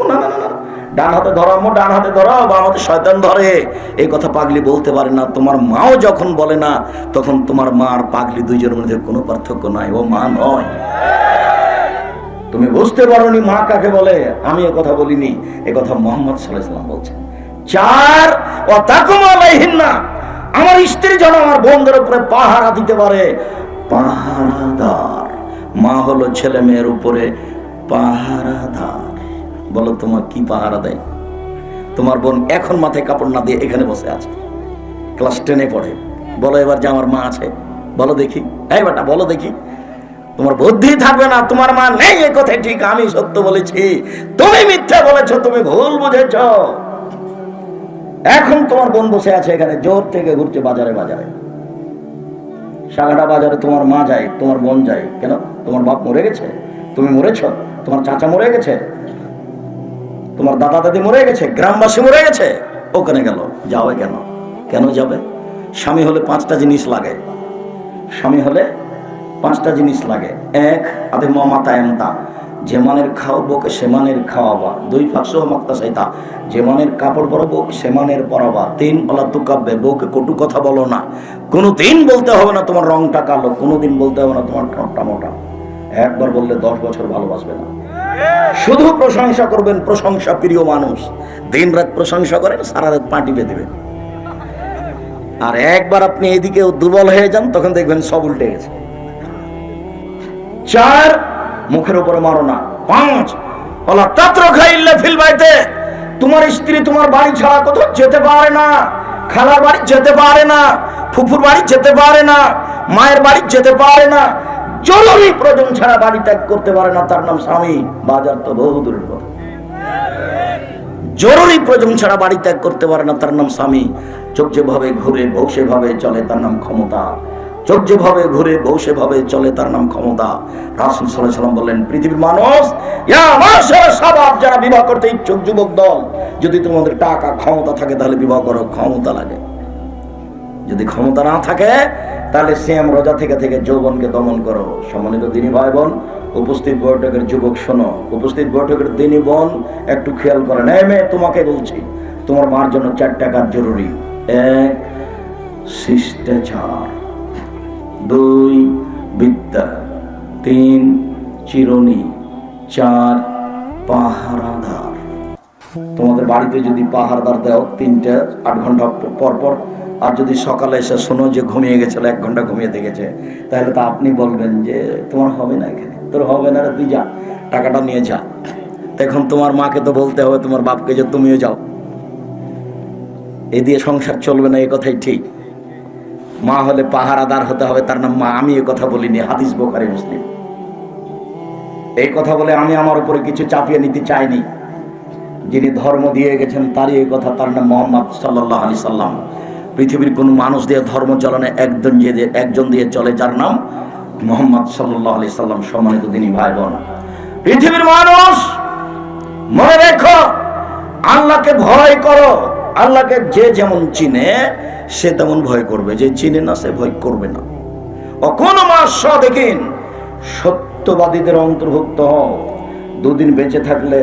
না না না, ডান হাতে ধরো আম্মু, ডান হাতে ধরো, বা আমাদের শয়তান ধরে, এই কথা পাগলি বলতে পারে না। তোমার মাও যখন বলে না, তখন তোমার মা আর পাগলি দুইজনের মধ্যে কোনো পার্থক্য নাই, ও মা নয়। তুমি বুঝতে পারোনি মা কাকে বলে, আমি এ কথা বলিনি, এ কথা মুহাম্মদ সাল্লাল্লাহু আলাইহি ওয়াসাল্লাম বলছেন। 4 ওয়া তাকুম আলাইহিন্না, আমার স্ত্রী যেন আমার বোনদের উপরে পাহারা দিতে পারে। পাহারাদার, মা হলো ছেলে মেয়ের উপরে পাহারাদার। বলো তোমার কি পাহারা দেয়? তোমার বোন এখন মাথায় কাপড় না দিয়ে এখানে বসে আছে, ক্লাস 10-এ পড়ে। বলো এবার যে আমার মা আছে, বলো দেখি, এই বেটা বলো দেখি। তোমার বুদ্ধি থাকবে না, তোমার মা নেই এই কথা ঠিক, আমি সত্য বলেছি, তুমি মিথ্যা বলেছো, তুমি ভুল বুঝেছ। এখন তোমার বোন বসে আছে এখানে, জোর থেকে ঘুরছে বাজারে বাজারে, সাগাটা বাজারে তোমার মা যায়, তোমার বোন যায়। কেন? তোমার বাপ মরে গেছে, তুমি মরেছ, তোমার চাচা মরে গেছে, তোমার দাদা দাদি মরে গেছে, গ্রামবাসী মরে গেছে, ওখানে গেল। যাবে কেন? কেন যাবে? স্বামী হলে 5টা জিনিস লাগে। স্বামী হলে 5টা জিনিস লাগে। 1 আদে মাতা এমতা, যে মানের খাও বউকে সে মানের খাওয়াবা। 2 ফাঁকসহ মাক্তা চাইতা, যে মানের কাপড় পরাবো সে মানের পরাবা। 3 অলা তুকাব্বে, বউকে কটু কথা বলো না। কোনোদিন বলতে হবে না তোমার রংটা কালো, কোনোদিন বলতে হবে না তোমার ঠোঁটটা মোটা। একবার বললে 10 বছর ভালোবাসবে না। শুধু প্রশংসা করবেন, প্রশংসা প্রিয় মানুষ। দিন রাত প্রশংসা করেন, সারা রাত পাটি বেঁধে। আর একবার আপনি এদিকে দুর্বল হয়ে যান, তখন দেখবেন সব উল্টে গেছে। 4 মুখের উপরে মারো না। 5 ওয়ালা তাতরুকা ইল্লা ফিল বাইতে, তোমার স্ত্রী তোমার বাড়ি ছাড়া কোথাও যেতে পারে না। খালার বাড়ি যেতে পারে না, ফুফুর বাড়ি যেতে পারে না, মায়ের বাড়ি যেতে পারে না, জরুরি প্রয়োজন ছাড়া বাড়ি ত্যাগ করতে পারে না, তার নাম স্বামী। বাজার তো বহু দূরের কথা। জরুরি প্রয়োজন ছাড়া বাড়ি ত্যাগ করতে পারে না, তার নাম স্বামী। চোখ যেভাবে ঘুরে বউ সেভাবে চলে, তার নাম ক্ষমতা। চোখ যেভাবে ঘুরে বউ সেভাবে চলে, তার নাম ক্ষমতা। রাসূল সাল্লাল্লাহু আলাইহি ওয়াসাল্লাম বললেন, পৃথিবীর মানুষ, ইয়া মাশাআ শাবাব, যারা বিবাহ করতে ইচ্ছুক যুবক দল, যদি তোমাদের টাকা ক্ষমতা থাকে তাহলে বিবাহ করো। ক্ষমতা লাগে। যদি ক্ষমতা না থাকে তাহলে সিয়াম রোজা থেকে থেকে যৌবনকে দমন করো। সম্মানিত দিনী ভাই বোন, উপস্থিত বৈঠকের যুবক শোনো, উপস্থিত বৈঠকের দিনী বোন একটু খেয়াল করেন। এই মেয়ে, তোমাকে বলছি, তোমার মার জন্য 4টা কাজ জরুরি। 1 শিষ্টাচার, 2 বিদ্যা, 3 চিরুনি, 4 পাহারাদার। তোমাদের বাড়িতে যদি পাহারাদার দাও 3টা 8 ঘন্টা পর পর, আর যদি সকালে এসে শোনো যে ঘুমিয়ে গেছিল, 1 ঘন্টা ঘুমিয়ে দেখেছে, তাহলে তো আপনি বলবেন যে তোমার হবে না, এখানে তোর হবে না রে, তুই যা, টাকাটা নিয়ে যা। তখন তোমার মাকে তো বলতে হবে, তোমার বাপকে, যে তুমিও যাও। এ দিয়ে সংসার চলবে না, এ কথাই ঠিক। মা হলে পাহারাদার হতে হবে, তার নাম মা। আমি এ কথা বলিনি, হাদিস বুখারী মুসলিম। এই কথা বলে আমি আমার উপরে কিছু চাপিয়ে নিতে চাইনি। যিনি ধর্ম দিয়ে গেছেন তারই এই কথা, তার নাম মুহাম্মদ সাল্লাল্লাহু আলাইহি সাল্লাম। পৃথিবীর কোন মানুষ দিয়ে ধর্ম চলনে একজন দিয়ে চলে, যার নাম মুহাম্মদ সাল্লাল্লাহু আলাইহি সাল্লাম। সম্মানিত দিনী ভাই বোন, পৃথিবীর মানুষ, মনে রেখো, আল্লাহকে ভয় করো। আল্লাহকে যে যেমন চিনে সে তেমন ভয় করবে, যে চিনে না সে ভয় করবে না। অকুনু মা'আস সাদিকিন, সত্যবাদীদের অন্তর্ভুক্ত হও। 2 দিন বেঁচে থাকলে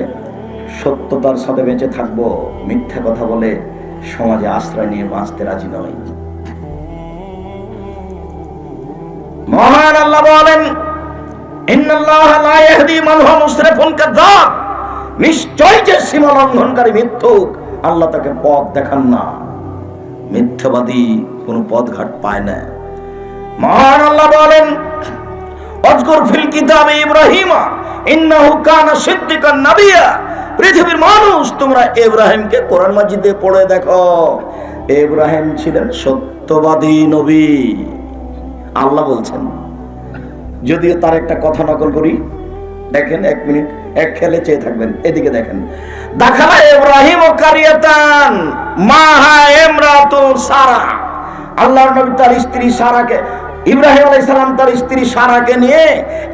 সত্যতার সাথে বেঁচে থাকবো, মিথ্যা কথা বলে সমাজে আশ্রয় নিয়ে বাঁচতে রাজি নয়। মহান আল্লাহ বলেন, ইন্নাল্লাহা লা ইয়াহদি মান হুয়া মুসরিফুন কাযাব, নিশ্চয় যে সীমা লঙ্ঘনকারী মিথ্যুক, আল্লাহ তাকে পথ দেখান না। মিথ্যাবাদী কোন পথঘাট পায় না। মহান আল্লাহ বলেন, আযকুর ফিল কিতাবে ইব্রাহিম ইন্নাহু কানা সিদ্দিকান নাবিয়্যা। পৃথিবীর মানুষ, তোমরা ইব্রাহিমকে কোরআন মাজিদে পড়ে দেখো। ইব্রাহিম ছিলেন সত্যবাদী নবী, আল্লাহ বলছেন। যদিও তার একটা কথা নকল করি, দেখেন 1 মিনিট, এক খেলে চেয়ে থাকবেন, এদিকে দেখেন। দাখালা ইব্রাহিম ও কারিয়াতান মাহা ইমরাতুল সারা। আল্লাহর নবী তার স্ত্রী সারাকে, ইব্রাহিম আলাইহিস সালাম তার স্ত্রী সারাকে নিয়ে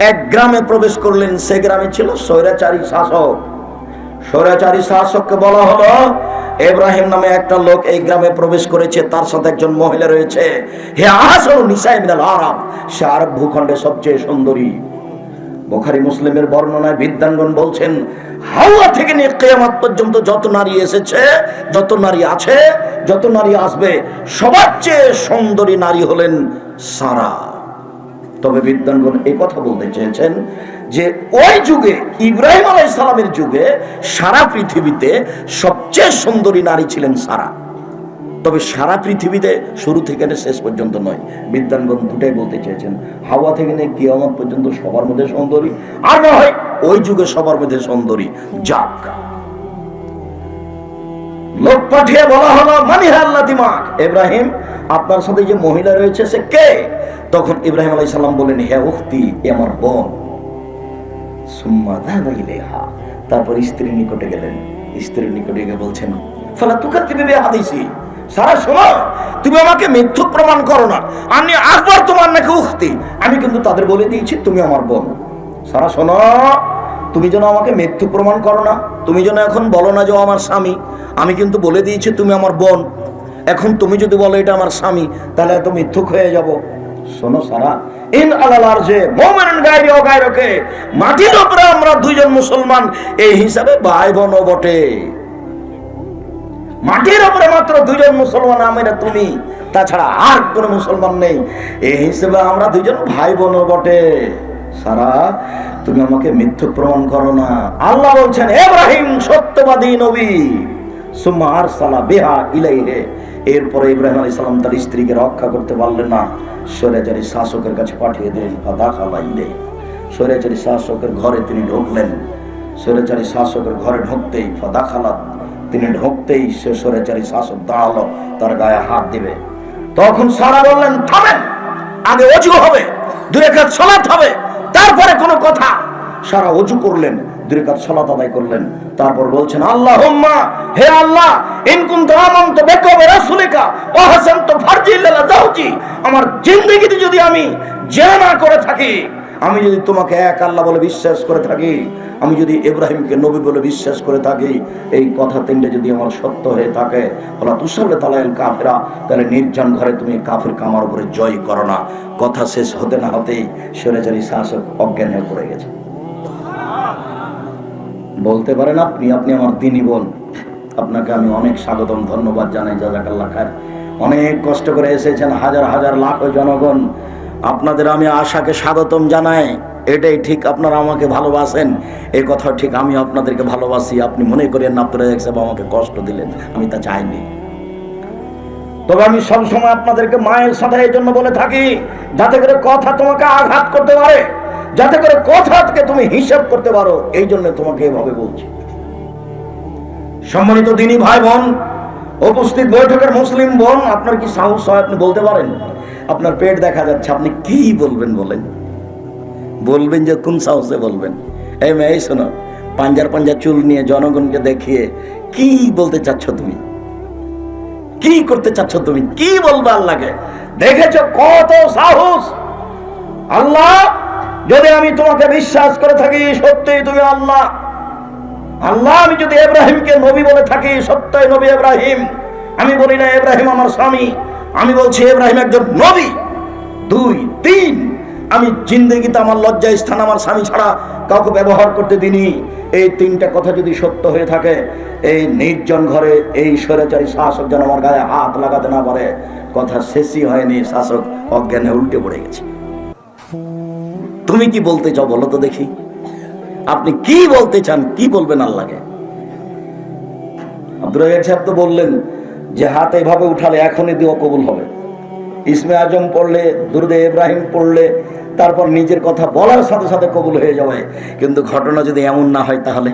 এক গ্রামে প্রবেশ করলেন। সে গ্রামে ছিল স্বৈরাচারী শাসক। স্বৈরাচারী শাসককে বলা হলো, ইব্রাহিম নামে একটা লোক এই গ্রামে প্রবেশ করেছে, তার সাথে একজন মহিলা রয়েছে। হে আহসানু নিসাই মিনাল আরব, সে আরব ভূখণ্ডে সবচেয়ে সুন্দরী। বুখারী মুসলিমের বর্ণনায় বিদ্বানগণ বলছেন, হাওয়া থেকে নিয়ে কিয়ামত পর্যন্ত যত নারী এসেছে, যত নারী আছে, যত নারী আসবে, সবার চেয়ে সুন্দরী নারী হলেন সারা। তবে বিদ্বানগণ এই কথা বলতে চেয়েছেন যে ওই যুগে, ইব্রাহিম আলাইহিস সালামের যুগে সারা পৃথিবীতে সবচেয়ে সুন্দরী নারী ছিলেন সারা। তবে সারা পৃথিবীতে শুরু থেকে শেষ পর্যন্ত নয়, বিদ্বানগণ দুটাই বলতে চেয়েছেন, হাওয়া থেকে নিয়ে কিয়ামত পর্যন্ত সবার মধ্যে সুন্দরী, আর না হয় ওই যুগে সবার মধ্যে সুন্দরী। যাক, লোক পাঠিয়ে বলা হলো, মানি হে আল্লাহ দিমাগ, ইব্রাহিম আপনার সাথে যে মহিলা রয়েছে সে কে? তখন ইব্রাহিম আলাইহিস সালাম বলেন, হে উখতি, এ আমার বোন। সুম্মা যাবা ইলাইহা, তারপর স্ত্রীর নিকটে গেলেন। স্ত্রীর নিকটে গিয়ে বলছেন, ফালা তুকাদ্দিবি বিহাদিসি, সারা শোনো, তুমি আমাকে মিথ্যুক প্রমাণ করো না, আমি আকবার তোমার নাকি উখতি, আমি কিন্তু তাদের বলে দিয়েছি তুমি আমার বোন। সারা শোনো, তুমি যেন আমাকে মিথ্যুক প্রমাণ করো না, তুমি যেন এখন বলো না যে ও আমার স্বামী, আমি কিন্তু বলে দিয়েছি তুমি আমার বোন। এখন তুমি যদি বলো এটা আমার স্বামী, তাহলে এত মিথ্যুক হয়ে যাব। শোনো সারা, ইন আলাল আরজে মুমিনুন গায়রি ও গায়রকে, মাটির উপরে আমরা দুইজন মুসলমান, এই হিসাবে ভাই বোনও বটে। মাটির উপরে মাত্র দুইজন মুসলমান, আমি না তুমি, তাছাড়া আর কোন মুসলমান নেই, এই হিসেবে আমরা দুইজন ভাই বোনও বটে। সারা, তুমি আমাকে মিথ্যুক প্রমাণ করো না। আল্লাহ বলছেন, ইব্রাহিম সত্যবাদী নবী। সুম্মা আরসালা বিহা ইলাইহি, এরপরে ইব্রাহিম আলাইহিস সালাম তার স্ত্রীকে রক্ষা করতে পারলেন না, স্বৈরাচারী শাসকের কাছে পাঠিয়ে দিলেন। ফাদাখালা ইলাইহি, স্বৈরাচারী শাসকের ঘরে তিনি ঢুকলেন। স্বৈরাচারী শাসকের ঘরে ঢুকতেই, ফাদাখালা, তিনি ঢুকতেই সে স্বৈরাচারী শাসক দাঁড়ালো, তার গায়ে হাত দিবে। তখন সারা বললেন, থামেন, আগে ওযু হবে, 2 রাকাত সালাত হবে, তারপরে কোনো কথা। সারা ওযু করলেন, 2 রাকাত সালাত আদায় করলেন, তারপর বলছেন, আল্লাহুম্মা, হে আল্লাহ, ইন কুনতু আমানতু বিকা ওয়া রাসূলিকা ওয়া হাসানতু ফারজি ইল্লা যাওজি, আমার জিন্দেগিতে যদি আমি জিনা না করে থাকি, আমি যদি তোমাকে এক আল্লাহ বলে বিশ্বাস করে থাকি, আমি যদি ইব্রাহিমকে নবী বলে বিশ্বাস করে থাকি, এই কথা তিনটে যদি আমার সত্য হয়ে থাকে, বলা তুসাল্লে তালাইল কাফেরা, তাহলে নির্জন ঘরে তুমি কাফের কামার উপরে জয় করো না। কথা শেষ হতে না হতেই স্বৈরাচারী শাসক অজ্ঞান হয়ে পড়ে গেছে। বলতে পারেন আপনি আমার দিনী বোন, আপনাকে আমি অনেক স্বাগতম, ধন্যবাদ জানাই, জাযাকাল্লাহ খায়ের। অনেক কষ্ট করে এসেছেন, হাজার হাজার লাখ জনগণ, আপনাদের আমি আশাকে স্বাগতম জানাই। এটাই ঠিক, আপনারা আমাকে ভালোবাসেন, এই কথা ঠিক, আমি আপনাদেরকে ভালোবাসি। আপনি মনে করেন না আপনারা আমাকে কষ্ট দিলেন, আমি তা চাইনি। তবে আমি সবসময় আপনাদেরকে মায়ের সাথে এই জন্য বলে থাকি, যাতে করে কথা তোমাকে আঘাত করতে পারে, যাতে করে কথা থেকে তুমি হিসাব করতে পারো, এই জন্য তোমাকে এভাবে বলছি। সম্মানিত দিনী ভাই বোন, উপস্থিত বৈঠকের মুসলিম বোন, আপনার কি সাহস হয় আপনি বলতে পারেন? আপনার পেট দেখা যাচ্ছে, আপনি কি বলবেন বলেন? বলবেন যে কোন সাহসে বলবেন? এই মেয়ে, এই শোনো, পাঞ্জার চুল নিয়ে জনগণকে দেখিয়ে কি বলতে চাচ্ছ তুমি? কি করতে চাচ্ছ তুমি? কি বলবে আল্লাহকে? দেখেছো কত সাহস? আল্লাহ, যদি আমি তোমাকে বিশ্বাস করে থাকি, সত্যই তুমি আল্লাহ। আল্লাহ, আমি যদি ইব্রাহিমকে নবী বলে থাকি, সত্যই নবী ইব্রাহিম। আমি বলি না ইব্রাহিম আমার স্বামী, আমি বলছি ইব্রাহিম একজন নবী। 2, 3, আমি জিন্দেগিতে আমার লজ্জা স্থান আমার স্বামী ছাড়া কাউকে ব্যবহার করতে দিনি। এই 3টা কথা যদি সত্য হয়ে থাকে, এই নির্জন ঘরে এই স্বৈরাচারী শাসক যেন আমার গায়ে হাত লাগাতে না পারে। কথা শেষই হয়নি, শাসক অজ্ঞানে উল্টে পড়ে গেছে। তুমি কি বলতে চাও বলো তো দেখি? আপনি কি বলতে চান? কি বলবেন আল্লাহকে? আব্দুর রাজ্জাক সাহেব তো বললেন যে হাত এইভাবে উঠালে এখনই দোয়া কবুল হবে। ইসমে আজম পড়লে, দুরুদে ইব্রাহিম পড়লে, তারপর নিজের কথা বলার সাথে সাথে কবুল হয়ে যাবে। কিন্তু ঘটনা যদি এমন না হয়, তাহলে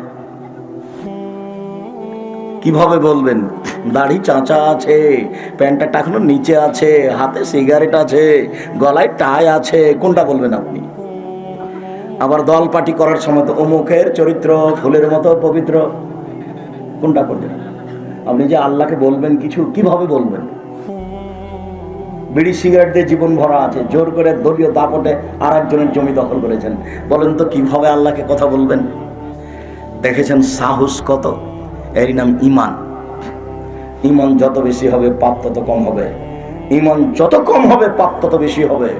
কিভাবে বলবেন? দাড়ি চাঁচা আছে, প্যান্টটা টাকানো নিচে আছে, হাতে সিগারেট আছে, গলায় টাই আছে, কোনটা বলবেন আপনি? আবার দল পার্টি করার সময় তো অমুকের চরিত্র ফুলের মতো পবিত্র, কোনটা করবেন? আপনি যে আল্লাহকে বলবেন কিছু, কিভাবে বলবেন? বিড়ি সিগারেট দিয়ে জীবন ভরা আছে, জোর করে দলীয় দাপটে আর একজনের জমি দখল করেছেন, বলেন তো কিভাবে আল্লাহকে কথা বলবেন? দেখেছেন সাহস কত? এর নাম ঈমান। ঈমান যত বেশি হবে পাপ তত কম হবে, ঈমান যত কম হবে পাপ তত বেশি হবে।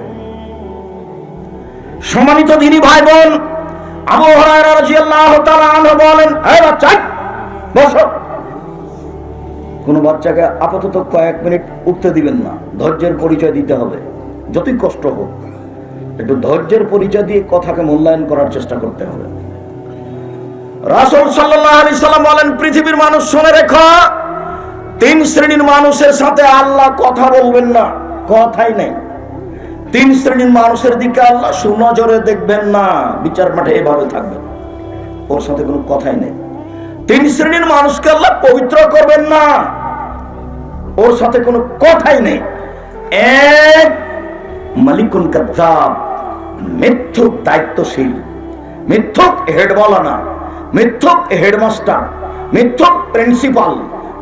সম্মানিত দিনী ভাই বোন, আবু হুরায়রা রাদিয়াল্লাহু তাআলা আনহু বলেন, এই বাচ্চা বসো। কোন বাচ্চাকে আপাতত কয়েক মিনিট উঠতে দিবেন না, ধৈর্যের পরিচয় দিতে হবে। যতই কষ্ট হোক একটু ধৈর্যের পরিচয় দিয়ে কথাকে মূল্যায়ন করার চেষ্টা করতে হবে। রাসূল সাল্লাল্লাহু আলাইহি সাল্লাম বলেন, পৃথিবীর মানুষ শুনে রেখো, তিন শ্রেণীর মানুষের সাথে আল্লাহ কথা বলবেন না, কথাই নেই। তিন শ্রেণীর মানুষের দিকে আল্লাহ সুনজরে দেখবেন না, বিচার মাঠে এভাবে থাকবেন, ওর সাথে কোনো কথাই নেই। তিন শ্রেণীর মানুষকে আল্লাহ পবিত্র করবেন না, ওর সাথে কোনো কথাই নেই। এক, মালিকুন কাযযাব, মিথ্যুক দায়িত্বশীল, মিথ্যুক হেডওয়ালা, মিথ্যুক হেডমাস্টার, মিথ্যুক প্রিন্সিপাল,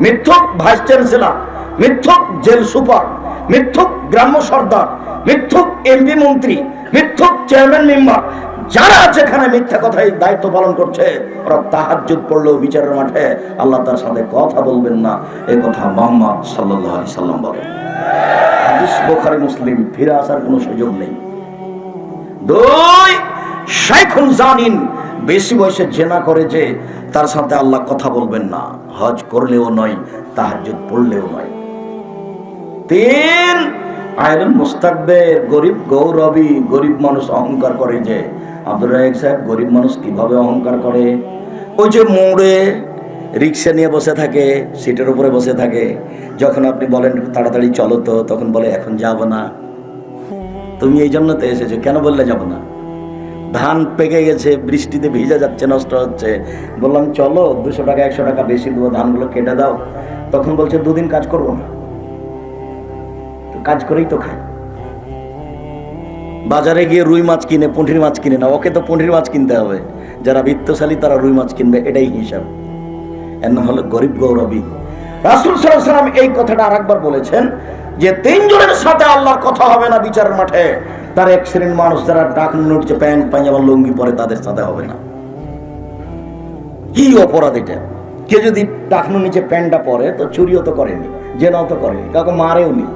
মিথ্যুক ভাইস চ্যান্সেলর, মিথ্যুক জেল সুপার, মিথ্যুক গ্রাম্য সর্দার, মিথ্যুক এমপি মন্ত্রী, মিথ্যুক চেয়ারম্যান মেম্বার, যারা যেখানে মিথ্যা কথাই দায়িত্ব পালন করছে, ওরা তাহাজ্জুদ পড়লেও বিচারের মাঠে আল্লাহ তার সাথে কথা বলবেন না। এই কথা মুহাম্মদ সাল্লাল্লাহু আলাইহি সাল্লাম বলেন। হাদিস বুখারী মুসলিম, ফিরে আসার কোনো সুযোগ নেই। দুই, শাইখুন জানিন, বেশি বয়সে জেনা করে যে, তার সাথে আল্লাহ কথা বলবেন না, হজ করলেও নয়, তাহাজ্জুদ পড়লেও নয়। তিন, আয়রন মুস্তাকবির, গরিব গৌরবী, গরিব মানুষ অহংকার করে যে। আব্দুর রাজ্জাক সাহেব গরিব মানুষ কিভাবে অহংকার করে? ওই যে মোড়ে রিক্সা নিয়ে বসে থাকে, সিটের উপরে বসে থাকে, যখন আপনি বলেন তাড়াতাড়ি চলো তো, তখন বলে এখন যাব না। তুমি এই জন্য তো এসেছো, কেন বললে যাব না? ধান পেকে গেছে, বৃষ্টিতে ভিজে যাচ্ছে, নষ্ট হচ্ছে, বললাম চলো 200 টাকা 100 টাকা বেশি দেবো, ধানগুলো কেটে দাও। তখন বলছে 2 দিন কাজ করবো না। কাজ করেই তো খায়। বাজারে গিয়ে রুই মাছ কিনে, পুঁটির মাছ কিনে না, ওকে তো পুঁটির মাছ কিনতে হবে। যারা বিত্তশালী তারা রুই মাছ কিনবে, এটাই হিসাব। এর নাম হলো গরিব গৌরবী। রাসূল সাল্লাল্লাহু আলাইহি ওয়াসাল্লাম এই কথাটা আরেকবার বলেছেন যে 3 জনের সাথে আল্লাহর কথা হবে না বিচারের মাঠে। তার এক শ্রেণীর মানুষ যারা টাকনুর নিচে প্যান্ট পায়জামা লুঙ্গি পরে, তাদের সাথে হবে না। কি অপরাধ এটা? কে যদি টাকনুর নিচে প্যান্টটা পরে, তো চুরিও তো করেনি, জেনাও তো করেনি, কাউকে মারেও নি,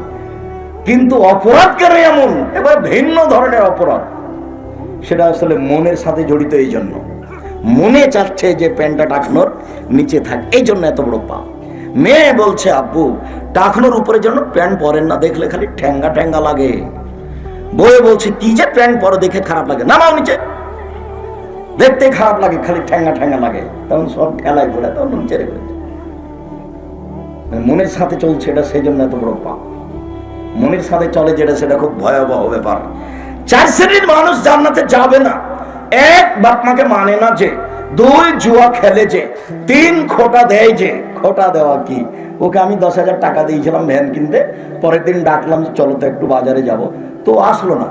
কিন্তু অপরাধ কেন এমন? এবার ভিন্ন ধরনের অপরাধ, সেটা আসলে মনের সাথে জড়িত। এই জন্য মনে চাচ্ছে যে প্যান্টটা টাকনোর নিচে থাক, এই জন্য এত বড় পাপ। মেয়ে বলছে, আব্বু টাকনোর উপরে জন্য প্যান্ট পরেন না, দেখলে খালি ঠ্যাঙ্গা ঠ্যাঙ্গা লাগে। বউয়ে বলছে, কি যে প্যান্ট পরো, দেখে খারাপ লাগে, নামাও নিচে, দেখতে খারাপ লাগে, খালি ঠ্যাঙ্গা ঠ্যাঙ্গা লাগে। তখন সব খেলায় ঘোরে, তখন নিচে রেখে মনের সাথে চলছে, এটা সেই জন্য এত বড় পাপ। মনের সাথে চলে যেটা, সেটা খুব ভয়াবহ ব্যাপার। 4 শ্রেণীর মানুষ জান্নাতে যাবে না। 1, বাপ মাকে মানে না যে। 2, জুয়া খেলে যে। 3, খোটা দেয় যে। খোটা দেওয়া কি? ওকে আমি 10,000 টাকা দিয়েছিলাম ভ্যান কিনতে, পরের দিন ডাকলাম যে চলো তো একটু বাজারে যাব, তো আসলো না।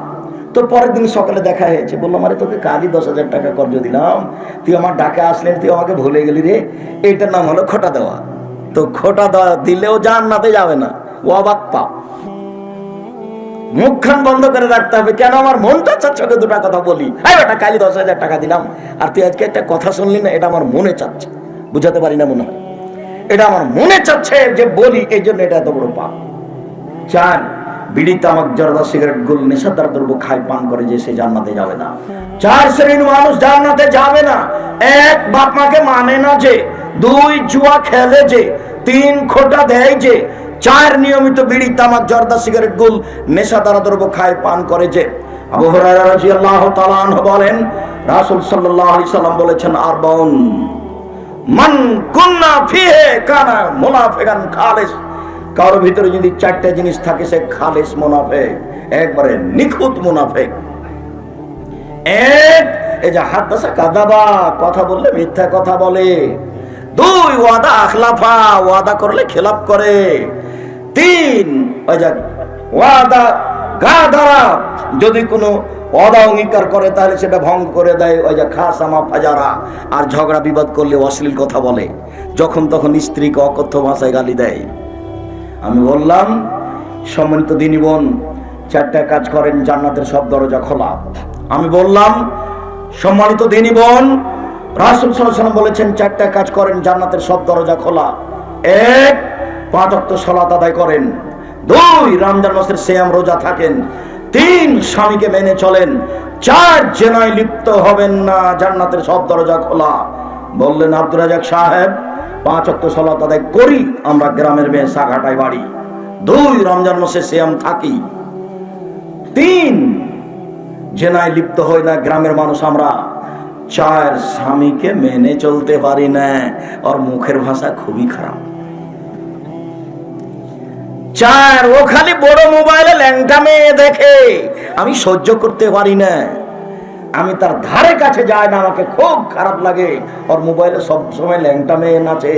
তো পরের দিন সকালে দেখা হয়েছে, বললাম আরে তোকে কালই 10,000 টাকা কর্জ দিলাম, তুই আমার ডাকে আসলেন, তুই আমাকে ভুলে গেলি রে। এইটার নাম হলো খোটা দেওয়া। তো খোটা দেওয়া দিলেও জান্নাতে যাবে না, ও অবাক পাপ। মুখখান বন্ধ করে রাখতে হবে। কেন? আমার মনটা চাচ্ছে ওকে 2টা কথা বলি। এটা কালি 10,000 টাকা দিলাম, আর তুই আজকে একটা কথা শুনলি না, এটা আমার মনে চাচ্ছে। বুঝাতে পারি না মনে হয়, এটা আমার মনে চাচ্ছে যে বলি, এই জন্য এটা এত বড় পাপ। 4, বিড়ি তামাক জর্দা সিগারেট গুল নেশাদার দ্রব্য খায় পান করে যে, সে জান্নাতে যাবে না। 4 শ্রেণীর মানুষ জান্নাতে যাবে না। 1, বাপ মাকে মানে না যে। 2, জুয়া খেলে যে। 3, খোটা দেয় যে। 4, নিয়মিত বিড়ি তামাক জর্দা সিগারেট গুল নেশাদার দ্রব্য খায় পান করে যে। আবু হুরায়রা রাদিয়াল্লাহু তাআলা আনহু বলেন, রাসূল সাল্লাল্লাহু আলাইহি সাল্লাম বলেছেন, আরবাউন মান কুন্না ফিহি কানা মুনাফিকান খালিস। কারোর ভিতরে যদি 4টা জিনিস থাকে, সে খালিস মুনাফিক, একবারে নিখুঁত মুনাফিক। 1, এই যে হাদাসা কাযাবা, কথা বললে মিথ্যা কথা বলে। 2, ওয়াদা আখলাফা, ওয়াদা করলে খেলাফ করে। 3, ওই যে ওয়াদা গাদারা, যদি কোনো ওয়াদা অঙ্গীকার করে তাহলে সেটা ভঙ্গ করে দেয়। ওই যে খাসামা ফাজারা, আর ঝগড়া বিবাদ করলে অশ্লীল কথা বলে, যখন তখন স্ত্রীকে অকথ্য ভাষায় গালি দেয়। আমি বললাম, সম্মানিত দিনী বোন, 4টা কাজ করেন, জান্নাতের সব দরজা খোলা। আমি বললাম, সম্মানিত দিনী বোন, রাসূল সাল্লাল্লাহু আলাইহি ওয়াসাল্লাম বলেছেন 4টা কাজ করেন, জান্নাতের সব দরজা খোলা। 1, 5 ওয়াক্ত সালাত আদায় করেন। 2, রমজান মাসের সিয়াম রোজা থাকেন। 3, স্বামীকে মেনে চলেন। চার জেনায় লিপ্ত হবেন না, জান্নাতের সব দরজা খোলা। বললেন আব্দুর রাজাক সাহেব, 5 ওয়াক্ত সালাত আদায় করি, আমরা গ্রামের মেয়ে সাঘাটায় বাড়ি। 2 রমজান মাসে সিয়াম থাকি। 3 জেনায় লিপ্ত হই না, গ্রামের মানুষ আমরা। 4 স্বামীকে মেনে চলতে পারি না, আর মুখের ভাষা খুবই খারাপ। 4 ও খালি বড় মোবাইলে ল্যাংটা মেয়ে দেখে, আমি সহ্য করতে পারি না, আমি তার ধারে কাছে যাই না, আমাকে খুব খারাপ লাগে। আর মোবাইলে সব সময় ল্যাংটা মেয়ে নাচে,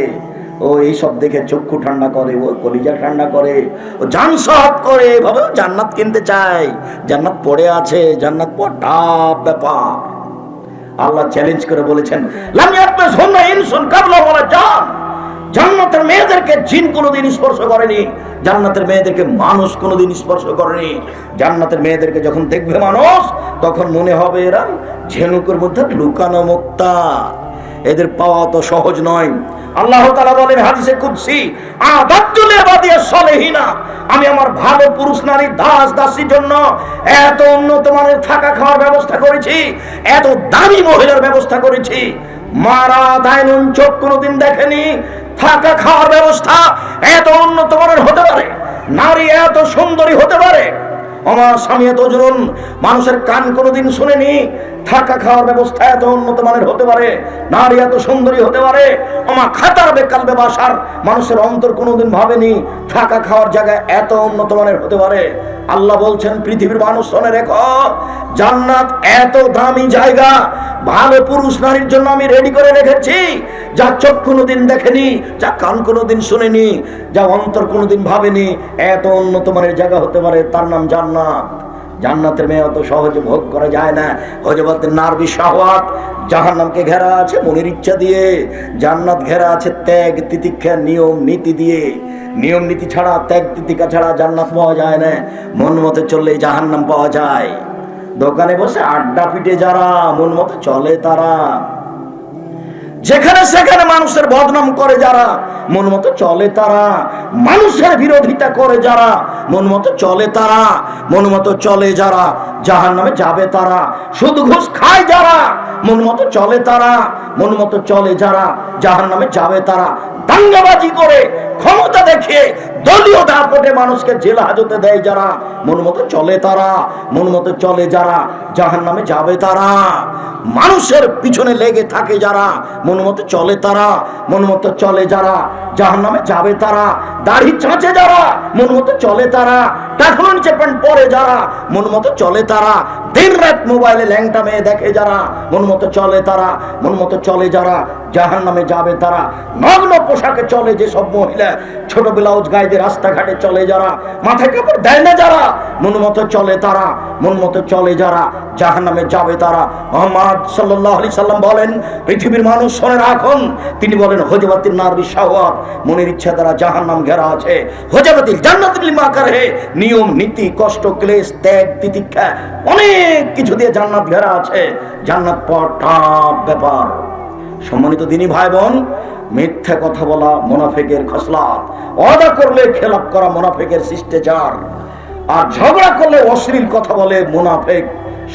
ও এইসব দেখে চক্ষু ঠান্ডা করে, ও কলিজা ঠান্ডা করে, ও জান সহব করে, এভাবে জান্নাত কিনতে চায়। জান্নাত পড়ে আছে, জান্নাত পড় টাপ ব্যাপার। আল্লাহ চ্যালেঞ্জ করে বলেছেন, লাম ইয়াতমাসহুন্না ইনসুন কাবলা ওয়ালা জান। জান্নাতের মেয়েদেরকে জিন কোনোদিন স্পর্শ করেনি, জান্নাতের মেয়েদেরকে মানুষ কোনোদিন স্পর্শ করেনি। জান্নাতের মেয়েদেরকে যখন দেখবে মানুষ, তখন মনে হবে এরা ঝিনুকের মধ্যে লুকানো মুক্তা, এদের পাওয়া তো সহজ নয়। আল্লাহ তাআলা বলেন হাদিসে কুদসি, আদাতু লিবাদিয়াস সালিহিনা, আমি আমার ভালো পুরুষ নারী দাস দাসীর জন্য এত উন্নত মানের থাকা খাওয়ার ব্যবস্থা করেছি, এত দামি মহিলার ব্যবস্থা করেছি, মারা দায়নুন চোখ কোনোদিন দেখেনি। থাকা খাওয়ার ব্যবস্থা এত উন্নত মানের হতে পারে, নারী এত সুন্দরী হতে পারে, আমার স্বামী এত জরুন, মানুষের কান কোনোদিন শুনেনি। থাকা খাওয়ার ব্যবস্থা এত উন্নত মানের হতে পারে, নারী এত সুন্দরী হতে পারে, আমার খাতার বেকাল বেবাসার মানুষের অন্তর কোনোদিন ভাবেনি থাকা খাওয়ার জায়গায় এত উন্নত মানের হতে পারে। আল্লাহ বলছেন পৃথিবীর মানুষ শুনে রেখো, জান্নাত এত দামি জায়গা, ভালো পুরুষ নারীর জন্য আমি রেডি করে রেখেছি, যা চোখ কোনোদিন দেখেনি, যা কান কোনোদিন শুনেনি, যা অন্তর কোনোদিন ভাবেনি, এত উন্নত মানের জায়গা হতে পারে, তার নাম জান্নাত। জান্নাতের মেয়ে অত সহজে ভোগ করা যায় না। হযরত নারবি শাহওয়াত, জাহান্নামকে ঘেরা আছে মনের ইচ্ছা দিয়ে, জান্নাত ঘেরা আছে ত্যাগ তিতিক্ষা নিয়ম নীতি দিয়ে। নিয়ম নীতি ছাড়া, ত্যাগ তিতিক্ষা ছাড়া জান্নাত পাওয়া যায় না। মন মতো চললেই জাহান্নাম পাওয়া যায়। দোকানে বসে আড্ডা পিটে যারা, মন মতো চলে তারা, যেখানে সেখানে মানুষের বদনাম করে যারা, মন মতো চলে তারা, মানুষের বিরোধিতা করে যারা, মন মতো চলে তারা, মন মতো চলে যারা, জাহান্নামে যাবে তারা। সুদ ঘুষ খায় যারা, মন মতো চলে তারা, মন মতো চলে যারা, জাহান্নামে যাবে তারা। দাঙ্গাবাজি করে, ক্ষমতা দেখিয়ে, দলীয় দাপটে মানুষকে জেল হাজতে দেয় যারা, মন মতো চলে তারা, মন মতো চলে যারা, জাহান্নামে যাবে তারা। মানুষের পিছনে লেগে থাকে যারা, মন মতো চলে তারা, মন মতো চলে যারা, জাহান্নামে যাবে তারা। দাড়ি চাঁচে যারা, মন মতো চলে তারা, টাকলুন চেপেন পরে যারা, মন মতো চলে তারা। দিন রাত মোবাইলে ল্যাংটা মেয়ে দেখে যারা, মন মতো চলে তারা, মন মতো চলে যারা, জাহান্নামে যাবে তারা। নগ্ন পোশাকে চলে যে সব মহিলা, ছোট ব্লাউজ গায়ে দিয়ে রাস্তাঘাটে চলে যারা, মাথায় কাপড় দেয় না যারা, মন মতো চলে তারা, মন মতো চলে যারা, জাহান্নামে যাবে তারা। মুহাম্মদ সাল্লাল্লাহু আলাইহি সাল্লাম বলেন, পৃথিবীর মানুষ শুনে রাখুন, তিনি বলেন হুজবাতিন নারবি শাহওয়াত, মনের ইচ্ছা দ্বারা জাহান্নাম ঘেরা আছে। হুজবাতিল জান্নাতুল লিমা কারহে, নিয়ম নীতি কষ্ট ক্লেশ ত্যাগ তিতিক্ষা অনেক কিছু দিয়ে জান্নাত ঘেরা আছে। জান্নাত পাওয়ার টাফ ব্যাপার। সম্মানিত দিনী ভাই বোন, মিথ্যা কথা বলা মুনাফিকের খসলাত, ওয়াদা করলে খেলাপ করা মুনাফিকের শিষ্টাচার, আর ঝগড়া করলে অশ্লীল কথা বলে মুনাফিক।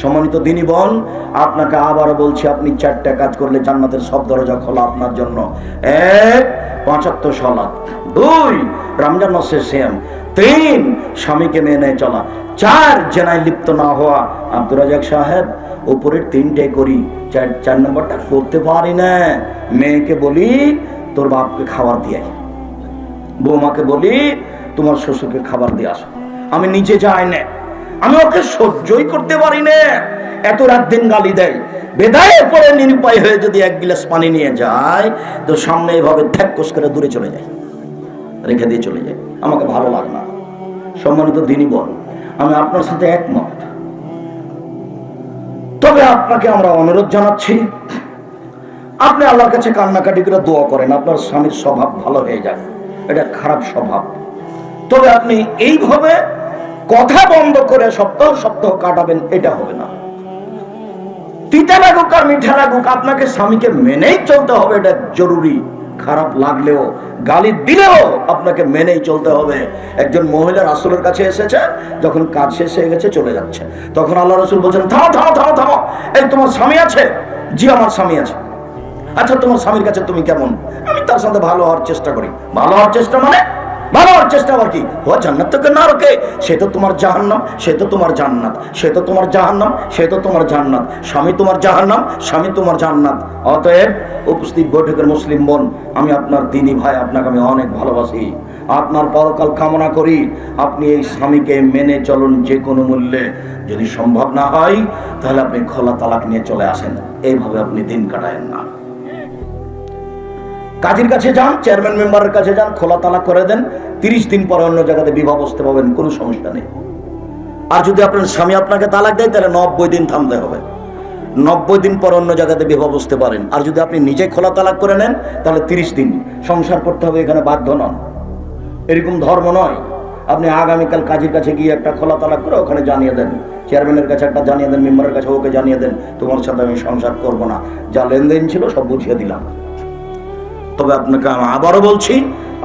সম্মানিত দিনী বোন, আপনাকে আবারও বলছি, আপনি 4টা কাজ করলে জান্নাতের সব দরজা খোলা আপনার জন্য। 1 5 ওয়াক্ত সালাত, 2 রমজান মাসে সিয়াম, 3 স্বামীকে মেনে চলা, 4 জেনায় লিপ্ত না হওয়া। আব্দুর রাজাক সাহেব, উপরের 3টে করি, 4 নম্বরটা করতে পারি না। মেয়েকে বলি তোর বাপকে খাবার দিয়ে আয়, বৌমাকে বলি তোমার শ্বশুরকে খাবার দিয়ে আসো, আমি নিচে যাই না, আমি ওকে সহ্যই করতে পারি না, এত রাত দিন গালি দেয়। বেদায়ের পরে নিরুপায় হয়ে যদি 1 গ্লাস পানি নিয়ে যায়, তো সামনে এভাবে ঠ্যাক্কস করে দূরে চলে যায়, রেখে দিয়ে চলে যায়, আমাকে ভালো লাগে না। সম্মানিত দিনী বোন, আমি আপনার সাথে একমত, তবে আপনাকে আমরা অনুরোধ জানাচ্ছি, আপনি আল্লাহর কাছে কান্নাকাটি করে দোয়া করেন আপনার স্বামীর স্বভাব ভালো হয়ে যায়। এটা খারাপ স্বভাব, তবে আপনি এইভাবে কথা বন্ধ করে সপ্তাহ সপ্তাহ কাটাবেন, এটা হবে না। তিতা লাগুক আর মিঠা লাগুক, আপনাকে স্বামীকে মেনেই চলতে হবে, এটা জরুরি। খারাপ লাগলেও গালি দিলেও আপনাকে মেনেই চলতে হবে। একজন মহিলা রাসূলের কাছে এসেছে, যখন কাজ শেষ হয়ে গেছে চলে যাচ্ছে, তখন আল্লাহ রাসূল বলছেন, থামো থামো থামো থামো, এই তোমার স্বামী আছে? জি আমার স্বামী আছে। আচ্ছা তোমার স্বামীর কাছে তুমি কেমন? আমি তার সাথে ভালো হওয়ার চেষ্টা করি। ভালো হওয়ার চেষ্টা মানে? ভালো হওয়ার চেষ্টা আবার কি? ও জান্নাত থেকে না রোকে, সে তো তোমার জাহান্নাম, সে তো তোমার জান্নাত, সে তো তোমার জাহান্নাম, সে তো তোমার জান্নাত, স্বামী তোমার জাহান্নাম, স্বামী তোমার জান্নাত। অতএব উপস্থিত বৈঠকের মুসলিম বোন, আমি আপনার দিনী ভাই, আপনাকে আমি অনেক ভালোবাসি, আপনার পরকাল কামনা করি। আপনি এই স্বামীকে মেনে চলুন যে কোনো মূল্যে। যদি সম্ভব না হয় তাহলে আপনি খোলা তালাক নিয়ে চলে আসেন। এইভাবে আপনি দিন কাটায়েন না। কাজীর কাছে যান, চেয়ারম্যান মেম্বারের কাছে যান, খোলা তালাক করে দেন। 30 দিন পরে অন্য জায়গাতে বিবাহ বসতে পাবেন, কোনো সমস্যা নেই। আর যদি আপনার স্বামী আপনাকে তালাক দেয় তাহলে 90 দিন থামতে হবে। 90 দিন পর অন্য জায়গাতে বিবাহ বসতে পারেন। আর যদি আপনি নিজে খোলা তালাক করে নেন তাহলে 30 দিন সংসার করতে হবে, এখানে বাধ্য নন। এরকম ধর্ম নয়। আপনি আগামীকাল কাজীর কাছে গিয়ে একটা খোলা তালাক করে ওখানে জানিয়ে দেন, চেয়ারম্যানের কাছে একটা জানিয়ে দেন, মেম্বারের কাছে ওকে জানিয়ে দেন, তোমার সাথে আমি সংসার করব না, যা লেনদেন ছিল সব বুঝিয়ে দিলাম। তবে আপনাকে আমি আবারও বলছি,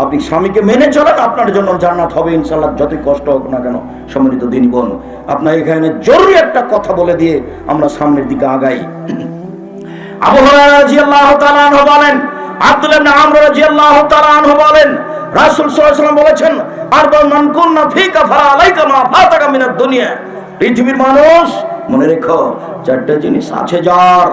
আপনি স্বামীকে মেনে চলেন, আপনার জন্য জান্নাত হবে ইনশাআল্লাহ, যতই কষ্ট হোক না কেন। সম্মানিত দিনী বোন, আপনার এখানে জরুরি একটা কথা বলে দিয়ে আমরা সামনের দিকে আগাই। আবু হুরায়রা রাদিয়াল্লাহু তাআলা আনহু বলেন, আব্দুল্লাহ ইবনে আমর রাদিয়াল্লাহু তাআলা আনহু বলেন, রাসূল সাল্লাল্লাহু আলাইহি ওয়াসাল্লাম বলেছেন, আরবা মান কুননা ফিকা ফালাইকা মা ফাতাকা মিনাদ দুনিয়া। পৃথিবীর মানুষ মনে রেখো, 4টা জিনিস আছে যার,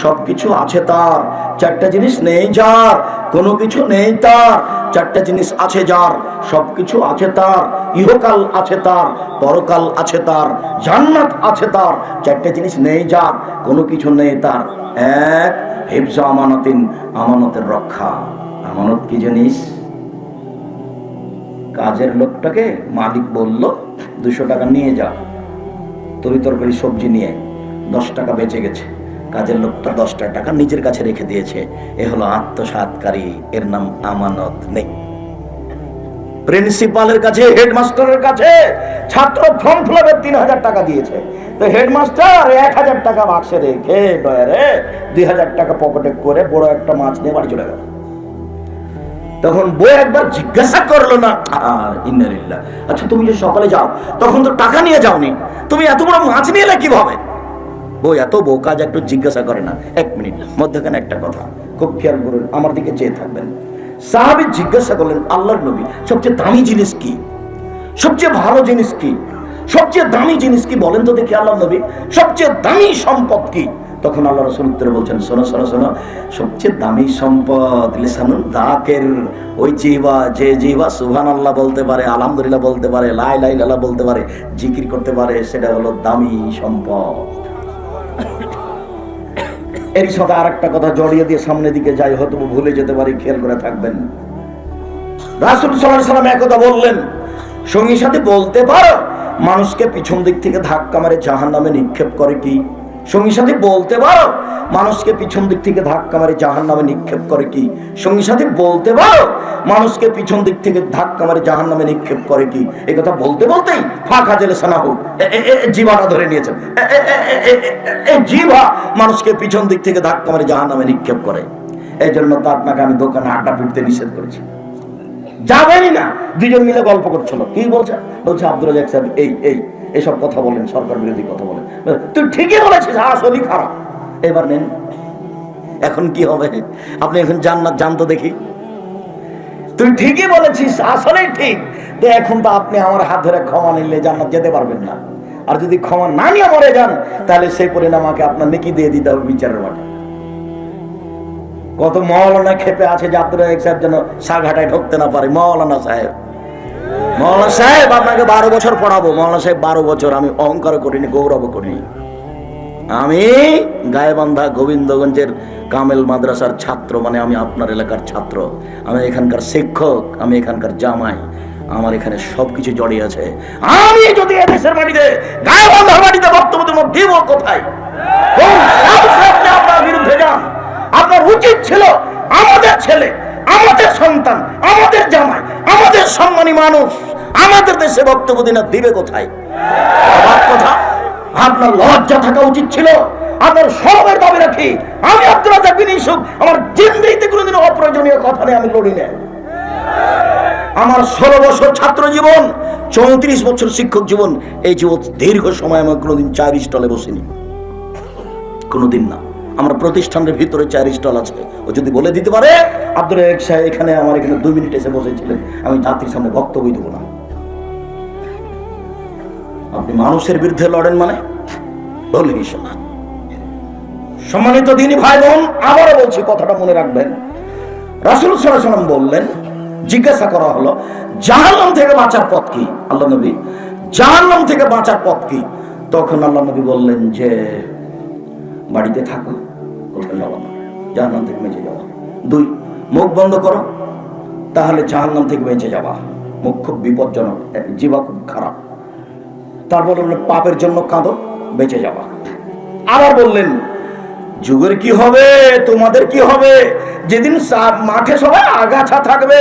সবকিছু আছে তার। 4টা জিনিস নেই যার, কোনো কিছু নেই তার। 4টা জিনিস আছে যার, সবকিছু আছে তার। ইহকাল আছে তার, পরকাল আছে তার, জান্নাত আছে তার। 4টা জিনিস নেই যার, কোনো কিছু নেই তার। এক, হিফজ আমানাতিন, আমানতের রক্ষা। আমানত কি জিনিস? কাজের লোকটাকে মালিক বলল 200 টাকা নিয়ে যা, তরি তরকারি সবজি নিয়ে 10 টাকা বেঁচে গেছে। কাজের লোকটা 10টা টাকা নিজের কাছে রেখে দিয়েছে, এ হলো আত্মসাৎকারী, এর নাম আমানত নেই। প্রিন্সিপালের কাছে, হেডমাস্টারের কাছে ছাত্র ফর্ম ফিলাপের 3000 টাকা দিয়েছে, তো হেডমাস্টার 1000 টাকা বাক্সে রেখে ডয়ারে 2000 টাকা পকেটে করে বড় একটা মাছ নিয়ে বাড়ি চলে গেল। তখন বই একবার জিজ্ঞাসা করলো না, ইন্নালিল্লাহ, আচ্ছা তুমি যে সকালে যাও তখন তো টাকা নিয়ে যাওনি, তুমি এত বড় মাছ নিয়ে এলে কিভাবে? বই এত বোকা যে একটু জিজ্ঞাসা করে না। 1 মিনিট মধ্যখানে একটা কথা খুব খেয়াল করুন, আমার দিকে চেয়ে থাকবেন। সাহাবী জিজ্ঞাসা করলেন, আল্লাহর নবী, সবচেয়ে দামি জিনিস কি? সবচেয়ে ভালো জিনিস কি? সবচেয়ে দামি জিনিস কি বলেন তো দেখি আল্লাহর নবী, সবচেয়ে দামি সম্পদ কি? তখন আল্লাহ রাসূল উত্তরে বলছেন, শোনো শোনো শোনো, সবচেয়ে দামি সম্পদ লিসানুন যাকির, ওই জিহ্বা, যে জিহ্বা সুবহানাল্লাহ বলতে পারে, আলহামদুলিল্লাহ বলতে পারে, লা ইলাহা ইল্লাল্লাহ বলতে পারে, জিকির করতে পারে, সেটা হলো দামি সম্পদ। এর সাথে আরেকটা কথা জড়িয়ে দিয়ে সামনের দিকে যাই, হয়তো ভুলে যেতে পারি, খেয়াল করে থাকবেন। রাসূল সাল্লাল্লাহু আলাইহি ওয়াসাল্লাম একথা বললেন, সঙ্গী সাথে বলতে পারো মানুষকে পিছন দিক থেকে ধাক্কা মারে জাহান্নামে নিক্ষেপ করে কি? সঙ্গী সাথী বলতে পারো মানুষকে পিছন দিক থেকে ধাক্কা মারে জাহান্নামে নিক্ষেপ করে কি? সঙ্গী সাথী বলতে পারো মানুষকে পিছন দিক থেকে ধাক্কা মারে জাহান্নামে নিক্ষেপ করে কি? এই কথা বলতে বলতেই ফাঁকা জেলে সানাহু জিভাটা ধরে নিয়েছেন। এই জিভা মানুষকে পিছন দিক থেকে ধাক্কা মারে জাহান্নামে নিক্ষেপ করে। এই জন্য তো আপনাকে আমি দোকানে আড্ডা পিটতে নিষেধ করেছি। যাবেনই না। 2জন মিলে গল্প করছিল, কি বলছে? বলছে আব্দুর রাজ্জাক সাহেব এইসব কথা বলেন, সরকার বিরোধী কথা বলেন। তুই ঠিকই বলেছিস, আসলেই খারাপ। এবার নেন, এখন কি হবে? আপনি এখন জান্নাত জানতো দেখি। তুই ঠিকই বলেছিস, আসলেই ঠিক। তো এখন তো আপনি আমার হাত ধরে ক্ষমা নিলে জান্নাত যেতে পারবেন না। আর যদি ক্ষমা না নিয়ে মরে যান তাহলে সেই পরিণাম আমাকে আপনার নেকি দিয়ে দিতে হবে বিচারের মাঠে। কত মাওলানা খেপে আছে যে আব্দুর রাজ্জাক সাহেব যেন সাঘাটায় ঢুকতে না পারে। মাওলানা সাহেব আপনাকে 12 বছর পড়াবো। মাওলানা সাহেব 12 বছর। আমি অহংকার করিনি, গৌরব করিনি। আমি গায়েবান্ধা গোবিন্দগঞ্জের কামেল মাদ্রাসার ছাত্র, মানে আমি আপনার এলাকার ছাত্র, আমি এখানকার শিক্ষক, আমি এখানকার জামাই, আমার এখানে সবকিছু জড়িয়ে আছে। আমি যদি এদেশের মাটিতে গায়েবান্ধার মাটিতে বক্তব্য দিব কোথায়? আপনার বিরুদ্ধে যান। আপনার উচিত ছিল আমাদের ছেলে, আমাদের সন্তান, আমাদের জামাই, আমাদের সম্মানী মানুষ আমাদের দেশে বক্তব্য দিনা দিবে কোথায়? কথা, আপনার লজ্জা থাকা উচিত ছিল। আপনার সবের দাবি রাখি। আমি আব্দুল রাজ্জাক বিন ইউসুফ আমার জিন্দেগিতে কোনোদিন অপ্রয়োজনীয় কথা নিয়ে আমি লড়ি না। আমার 16 বছর ছাত্র জীবন, 34 বছর শিক্ষক জীবন, এই জীবন দীর্ঘ সময় আমি কোনোদিন চায়ের স্টলে বসিনি, কোনোদিন না। আমার প্রতিষ্ঠানের ভিতরে চায়ের স্টল আছে, ও যদি বলে দিতে পারে আব্দুল রাজ্জাক সাহেব এখানে আমার এখানে 2 মিনিট এসে বসেছিলেন, আমি জাতির সামনে বক্তব্য দেবো না। আপনি মানুষের বিরুদ্ধে লড়েন মানে বলিস না। সম্মানিত দিনী ভাই বোন, আবারও বলছি, কথাটা মনে রাখবেন। রাসূল সাল্লাল্লাহু আলাইহি ওয়াসাল্লাম বললেন, জিজ্ঞাসা করা হলো জাহান্নাম থেকে বাঁচার পথ কি? আল্লাহ নবী, জাহান্নাম থেকে বাঁচার পথ কি? তখন আল্লাহ নবী বললেন যে বাড়িতে থাকো, কোথাও যাবো না, জাহান্নাম থেকে বেঁচে যাওয়া। 2, মুখ বন্ধ করো, তাহলে জাহান্নাম থেকে বেঁচে যাওয়া। মুখ খুব বিপজ্জনক, জিহ্বা খুব খারাপ। তারপর বললেন পাপের জন্য কাঁদো, বেঁচে যাওয়া। আবার বললেন যুগের কি হবে, তোমাদের কি হবে? যেদিন মাঠে সবাই আগাছা থাকবে,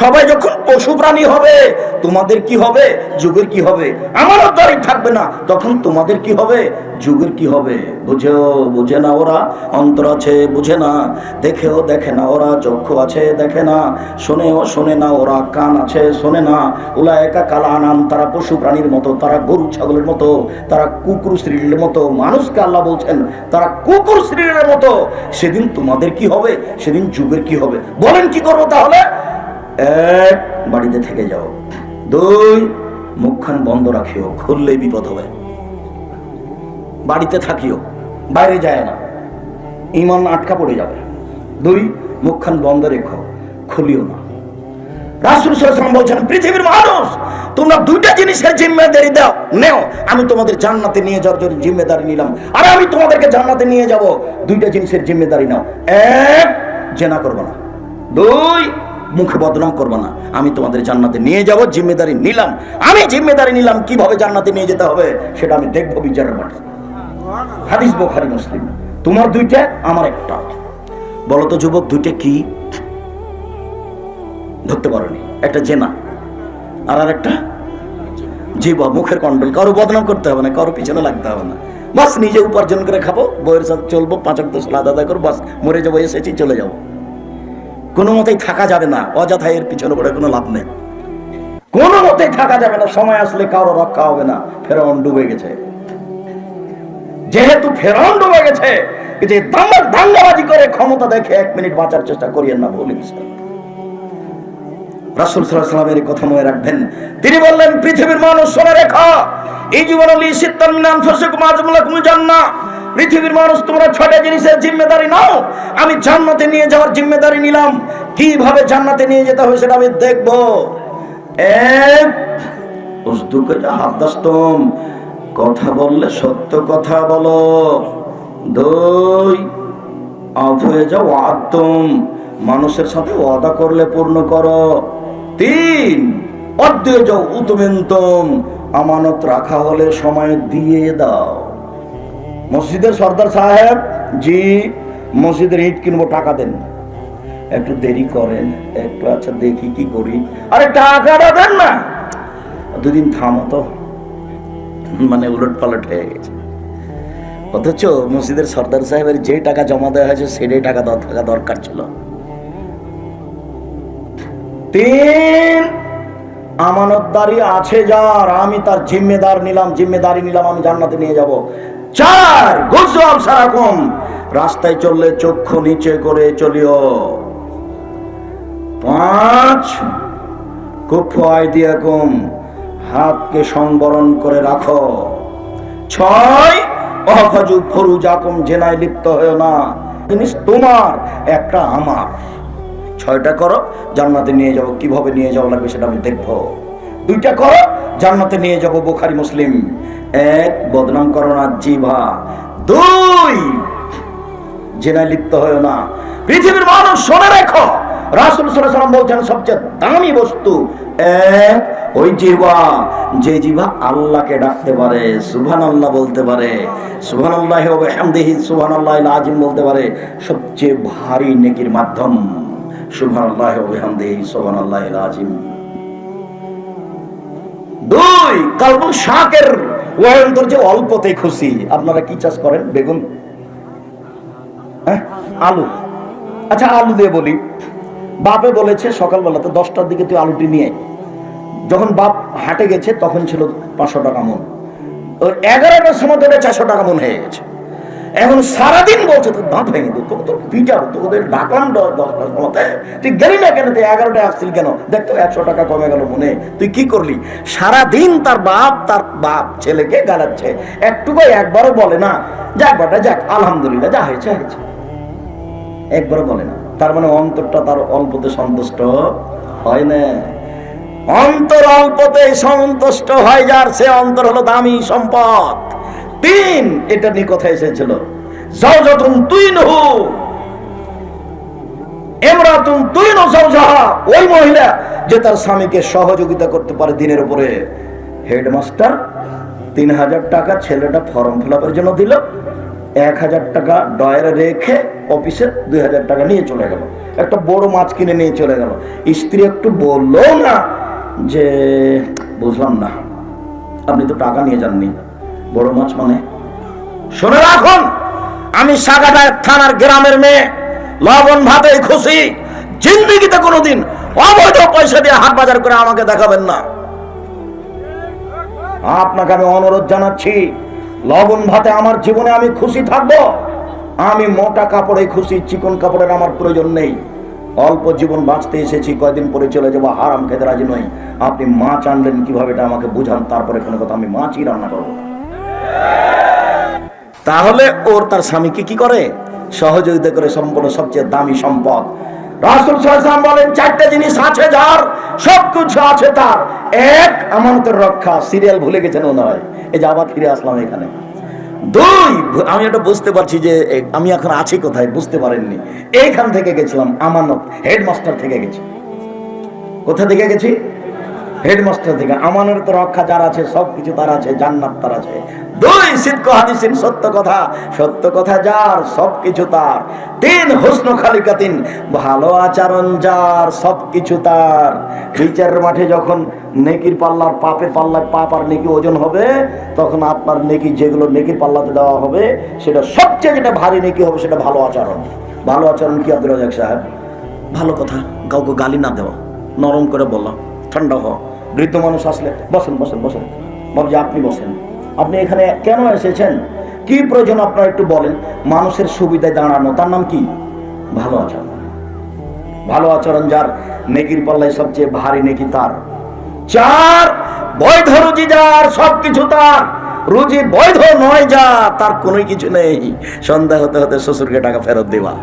সবাই যখন পশু প্রাণী হবে, তোমাদের কি হবে? যুগের কি হবে? আমারও দাড়ি থাকবে না, তখন তোমাদের কি হবে? যুগের কি হবে? বুঝে না ওরা, অন্তর আছে বুঝে না, দেখেও দেখে না ওরা, চক্ষু আছে দেখে না, শোনেও শোনে না ওরা, কান আছে শোনে না। উলায়েকা কাল আনাম, তারা পশু প্রাণীর মতো, তারা গরু ছাগলের মতো, তারা কুকুর শ্রীলের মতো। মানুষকে আল্লাহ বলছেন তারা কুকুর শ্রীলের মতো। সেদিন তোমাদের কি হবে? সেদিন যুগের কি হবে? বলেন কি করবো তাহলে? 1, বাড়িতে থেকে যাও। 2, মুখখান বন্ধ রাখিও, খুললেই বিপদ হবে। বাড়িতে থাকিও, বাইরে যায় না, ঈমান আটকা পড়ে যাবে। 2, মুখখান বন্ধ রেখো, খুলিও না। রাসূল সাল্লাল্লাহু আলাইহি ওয়াসাল্লাম বলছেন পৃথিবীর মানুষ, তোমরা 2টা জিনিসের জিম্মেদারি দাও নেও, আমি তোমাদের জান্নাতে নিয়ে যাওয়ার জন্য জিম্মেদারি নিলাম, আর আমি তোমাদেরকে জান্নাতে নিয়ে যাব। 2টা জিনিসের জিম্মেদারি নাও। 1, জেনা করবে না। 2, মুখে বদনাম করবে না। আমি তোমাদের জান্নাতে নিয়ে যাব, জিম্মেদারি নিলাম। আমি জিম্মেদারি নিলাম, কিভাবে জান্নাতে নিয়ে যেতে হবে সেটা আমি দেখবো বিচারের মাঠে। হাদিস বুখারী মুসলিম। তোমার 2টা, আমার 1টা। বলো তো যুবক, 2টা কি ধরতে পারোনি? একটা জেনা, আর আরেকটা জিহ্বা, মুখের কন্ট্রোল। কারো বদনাম করতে হবে না, কারো পিছনে লাগতে হবে না, বাস নিজে উপার্জন করে খাবো, বইয়ের সাথে চলবো, 5 ওয়াক্ত সালাত আদায় করবো, বাস মরে যাবো, এসেছি চলে যাবো। কোনো মতেই থাকা যাবে না, অযথা এর পিছনে পড়ে কোনো লাভ নেই, কোনো মতেই থাকা যাবে না। সময় আসলে কারো রক্ষা হবে না। ফেরাউন ডুবে গেছে, যেহেতু ফেরাউন ডুবে গেছে, যে দাঙ্গাবাজি করে ক্ষমতা দেখে 1 মিনিট বাঁচার চেষ্টা করিয়েন না, বলে গেছে। রাসূল সাল্লাল্লাহু আলাইহি ওয়াসাল্লামের কথা মনে রাখবেন। তিনি বললেন পৃথিবীর মানুষ শুনে রেখো, এই জীবনে লিসিতান মিন আনফুসিকুম আজমালাকুম জান্নাহ। পৃথিবীর মানুষ, তোমরা 6টা জিনিসের জিম্মেদারি নাও, আমি জান্নাতে নিয়ে যাওয়ার জিম্মেদারি নিলাম। কিভাবে জান্নাতে নিয়ে যেতে হবে সেটা আমি দেখব। 1, উসদুকা হাদাসতুম, কথা বললে সত্য কথা বলো। 2, আফ হয়ে যাও ওয়াদতুম, মানুষের সাথে ওয়াদা করলে পূর্ণ করো। 3, অদ্দে যাও উতমিনতুম, আমানত রাখা হলে সময় দিয়ে দাও। মসজিদের সর্দার সাহেব, জি মসজিদের ইট কিনবো, টাকা দেন। একটু দেরি করেন, একটু আচ্ছা দেখি কি করি, আরে টাকাটা দেন না, 2 দিন থামো তো। মানে উলট পালট হয়ে গেছে। অথচ মসজিদের সর্দার সাহেবের যে টাকা জমা দেওয়া হয়েছে সেটাই টাকা থাকা দরকার ছিল। 3, আমানতদারি আছে যার, আমি তার জিম্মেদারি নিলাম, আমি জান্নাতে নিয়ে যাব। 4, গুজু আবসারাকুম, রাস্তায় চললে চক্ষু নিচে করে চলিও। 5, কুফু আইদিয়াকুম, হাতকে সংবরণ করে রাখো। 6, অহফাজু ফুরুজাকুম, জেনায় লিপ্ত হয়েও না। জিনিস তোমার, একটা আমার। 6টা করো, জান্নাতে নিয়ে যাবো। কিভাবে নিয়ে যাওয়া লাগবে সেটা আমি দেখবো। 2টা করো, জান্নাতে নিয়ে যাবো। বুখারী মুসলিম। 1, বদনাম করো না, জিহ্বা। 2, জেনায় লিপ্ত হয়েও না। পৃথিবীর মানুষ শুনে রেখো, রাসূল সাল্লাল্লাহু আলাইহি ওয়াসাল্লাম বলছেন সবচেয়ে দামি বস্তু 1, ওই জিহ্বা, যে জিহ্বা আল্লাহকে ডাকতে পারে, সুবহানাল্লাহ বলতে পারে, সুবহানাল্লাহি ওয়া বিহামদিহি সুবহানাল্লাহিল আযীম বলতে পারে, সবচেয়ে ভারী নেকির মাধ্যম সুবহানাল্লাহি ওয়া বিহামদিহি সুবহানাল্লাহিল আযীম। 2, কালবুন শাকির, ওই অন্তর যে অল্পতেই খুশি। আপনারা কি চাষ করেন? বেগুন, হ্যাঁ, আলু। আচ্ছা আলু দিয়ে বলি, বাপে বলেছে সকালবেলাতে 10টার দিকে তুই আলুটি নিয়ে আয়। যখন বাপ হাটে গেছে তখন ছিল 500 টাকা মন, ওই 11টার সময় তো 400 টাকা মন হয়ে গেছে। এখন সারাদিন বলছে তোর দাঁত ভেঙে দিত, তোর পিটাবো, তোদের ডাকান 10টার সময় তুই গেলি না কেন, তুই 11টায় আসছিল কেন, দেখ তো 100 টাকা কমে গেল মনে, তুই কি করলি? সারাদিন তার বাপ ছেলেকে গালাচ্ছে, একটুকু একবারও বলে না যাক বাটা যাক আলহামদুলিল্লাহ যা হয়েছে হয়েছে, একবারও বলে না। তার মানে অন্তরটা তার অল্পতে সন্তুষ্ট হয় না। অন্তর অল্পতে সন্তুষ্ট হয় যার, সে অন্তর হলো দামি সম্পদ। 3 এটা নিয়ে কথা এসেছিল, যাওজাতুন তুইনহু ইমরাতুন তুইনু যাওজাহা, ওই মহিলা যে তার স্বামীকে সহযোগিতা করতে পারে দিনের উপরে। হেডমাস্টার 3000 টাকা ছেলেটা ফর্ম ফিল আপের জন্য দিল, 1000 টাকা ডয়ারে রেখে অফিসে 2000 টাকা নিয়ে চলে গেল, একটা বড় মাছ কিনে নিয়ে চলে গেল। স্ত্রী একটু বললো না যে বুঝলাম না, আপনি তো টাকা নিয়ে যাননি, বড় মাছ মানে? শুনে রাখুন, আমি সাগাটা থানার গ্রামের মেয়ে, লবণ ভাতে খুশি, জিন্দেগিতে কোনোদিন অবৈধ পয়সা দিয়ে হাট বাজার করে আমাকে দেখাবেন না। আপনাকে আমি অনুরোধ জানাচ্ছি, লবণ ভাতে আমার জীবনে আমি খুশি থাকবো। আমি মোটা কাপড়ে খুশি, চিকন কাপড়ের আমার প্রয়োজন নেই। অল্প জীবন বাঁচতে এসেছি, কয়দিন পরে চলে যাবো, হারাম খেতে রাজি নই। আপনি মাছ আনলেন কিভাবে এটা আমাকে বুঝান, তারপরে কোনো কথা আমি মাছই রান্না করবো। তাহলে ওর তার স্বামীকে কি করে? সহযোগিতা করে। সম্পূর্ণ সবচেয়ে দামি সম্পদ। রাসূল সাল্লাল্লাহু আলাইহি ওয়াসাল্লাম বলেন 4টে জিনিস আছে যার, সবকিছু আছে তার। 1 আমানতের রক্ষা, সিরিয়াল ভুলে গেছেন মনে হয়, এই যে আবার ফিরে আসলাম এখানে। 2 আমি এটা বুঝতে পারছি যে আমি এখন আছি কোথায়, বুঝতে পারেননি। এইখান থেকে গেছিলাম, আমানত, হেডমাস্টার থেকে গেছি। কোথা থেকে গেছি? হেডমাস্টার থেকে। আমানত রক্ষা যার আছে সবকিছু তার আছে, জান্নাত তার আছে। 2 সিদক হাদিসিন, সত্য কথা, সত্য কথা যার সবকিছু তার। 3 হুসন খালিকাতিন, ভালো আচরণ যার সবকিছু তার। বিচারের মাঠে যখন নেকির পাল্লার পাপের পাল্লায় পাপ আর নেকি ওজন হবে, তখন আপনার নেকি যেগুলো নেকির পাল্লাতে দেওয়া হবে, সেটা সবচেয়ে যেটা ভারী নেকি হবে সেটা ভালো আচরণ। ভালো আচরণ কি আব্দুল রাজ্জাক সাহেব? ভালো কথা, কাউকে গালি না দেওয়া, নরম করে বললাম, ঠান্ডা হওয়া। বৃদ্ধ মানুষ আসলে বসেন বসেন বসেন, বাবুজি আপনি বসেন, আপনি এখানে কেন এসেছেন, কি প্রয়োজন আপনার একটু বলেন। মানুষের সুবিধায় দাঁড়ানো, তার নাম কি? ভালো আচরণ। ভালো আচরণ যার, নেকির পাল্লায় সবচেয়ে ভারী নেকি তার। 4 বৈধ রুজি যার, সবকিছু তার। রুজি বৈধ নয় যা, তার কোনো কিছু নেই, সন্ধ্যা হতে হতে শ্বশুরকে টাকা ফেরত দেওয়া।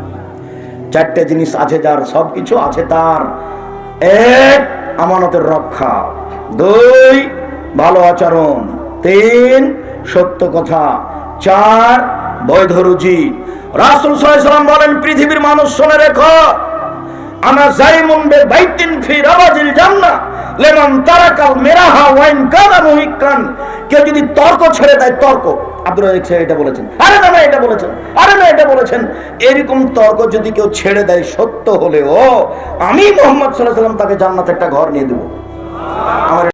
4টে জিনিস আছে যার, সবকিছু আছে তার। 1 আমানতের রক্ষা, 2 ভালো আচরণ, 3 সত্য কথা, 4 বৈধ রুজি। রাসূল সাল্লাল্লাহু আলাইহি ওয়াসাল্লাম বলেন, পৃথিবীর মানুষ শুনে রেখো, আনা যাইমুন বিবাইতিন ফি রাবাজিল জান্নাহ লিমান তারাকাল মিরাহা ওয়া ইন কানা মুহিক্কান। কেউ যদি তর্ক ছেড়ে দেয়, তর্ক, আব্দুল রাজ্জাক সাহেব এটা বলেছেন, আরে না না এটা বলেছেন, আরে না এটা বলেছেন, এরকম তর্ক যদি কেউ ছেড়ে দেয় সত্য হলেও, আমি মুহাম্মদ সাল্লাল্লাহু আলাইহি ওয়াসাল্লাম তাকে জান্নাতে একটা ঘর নিয়ে দেব।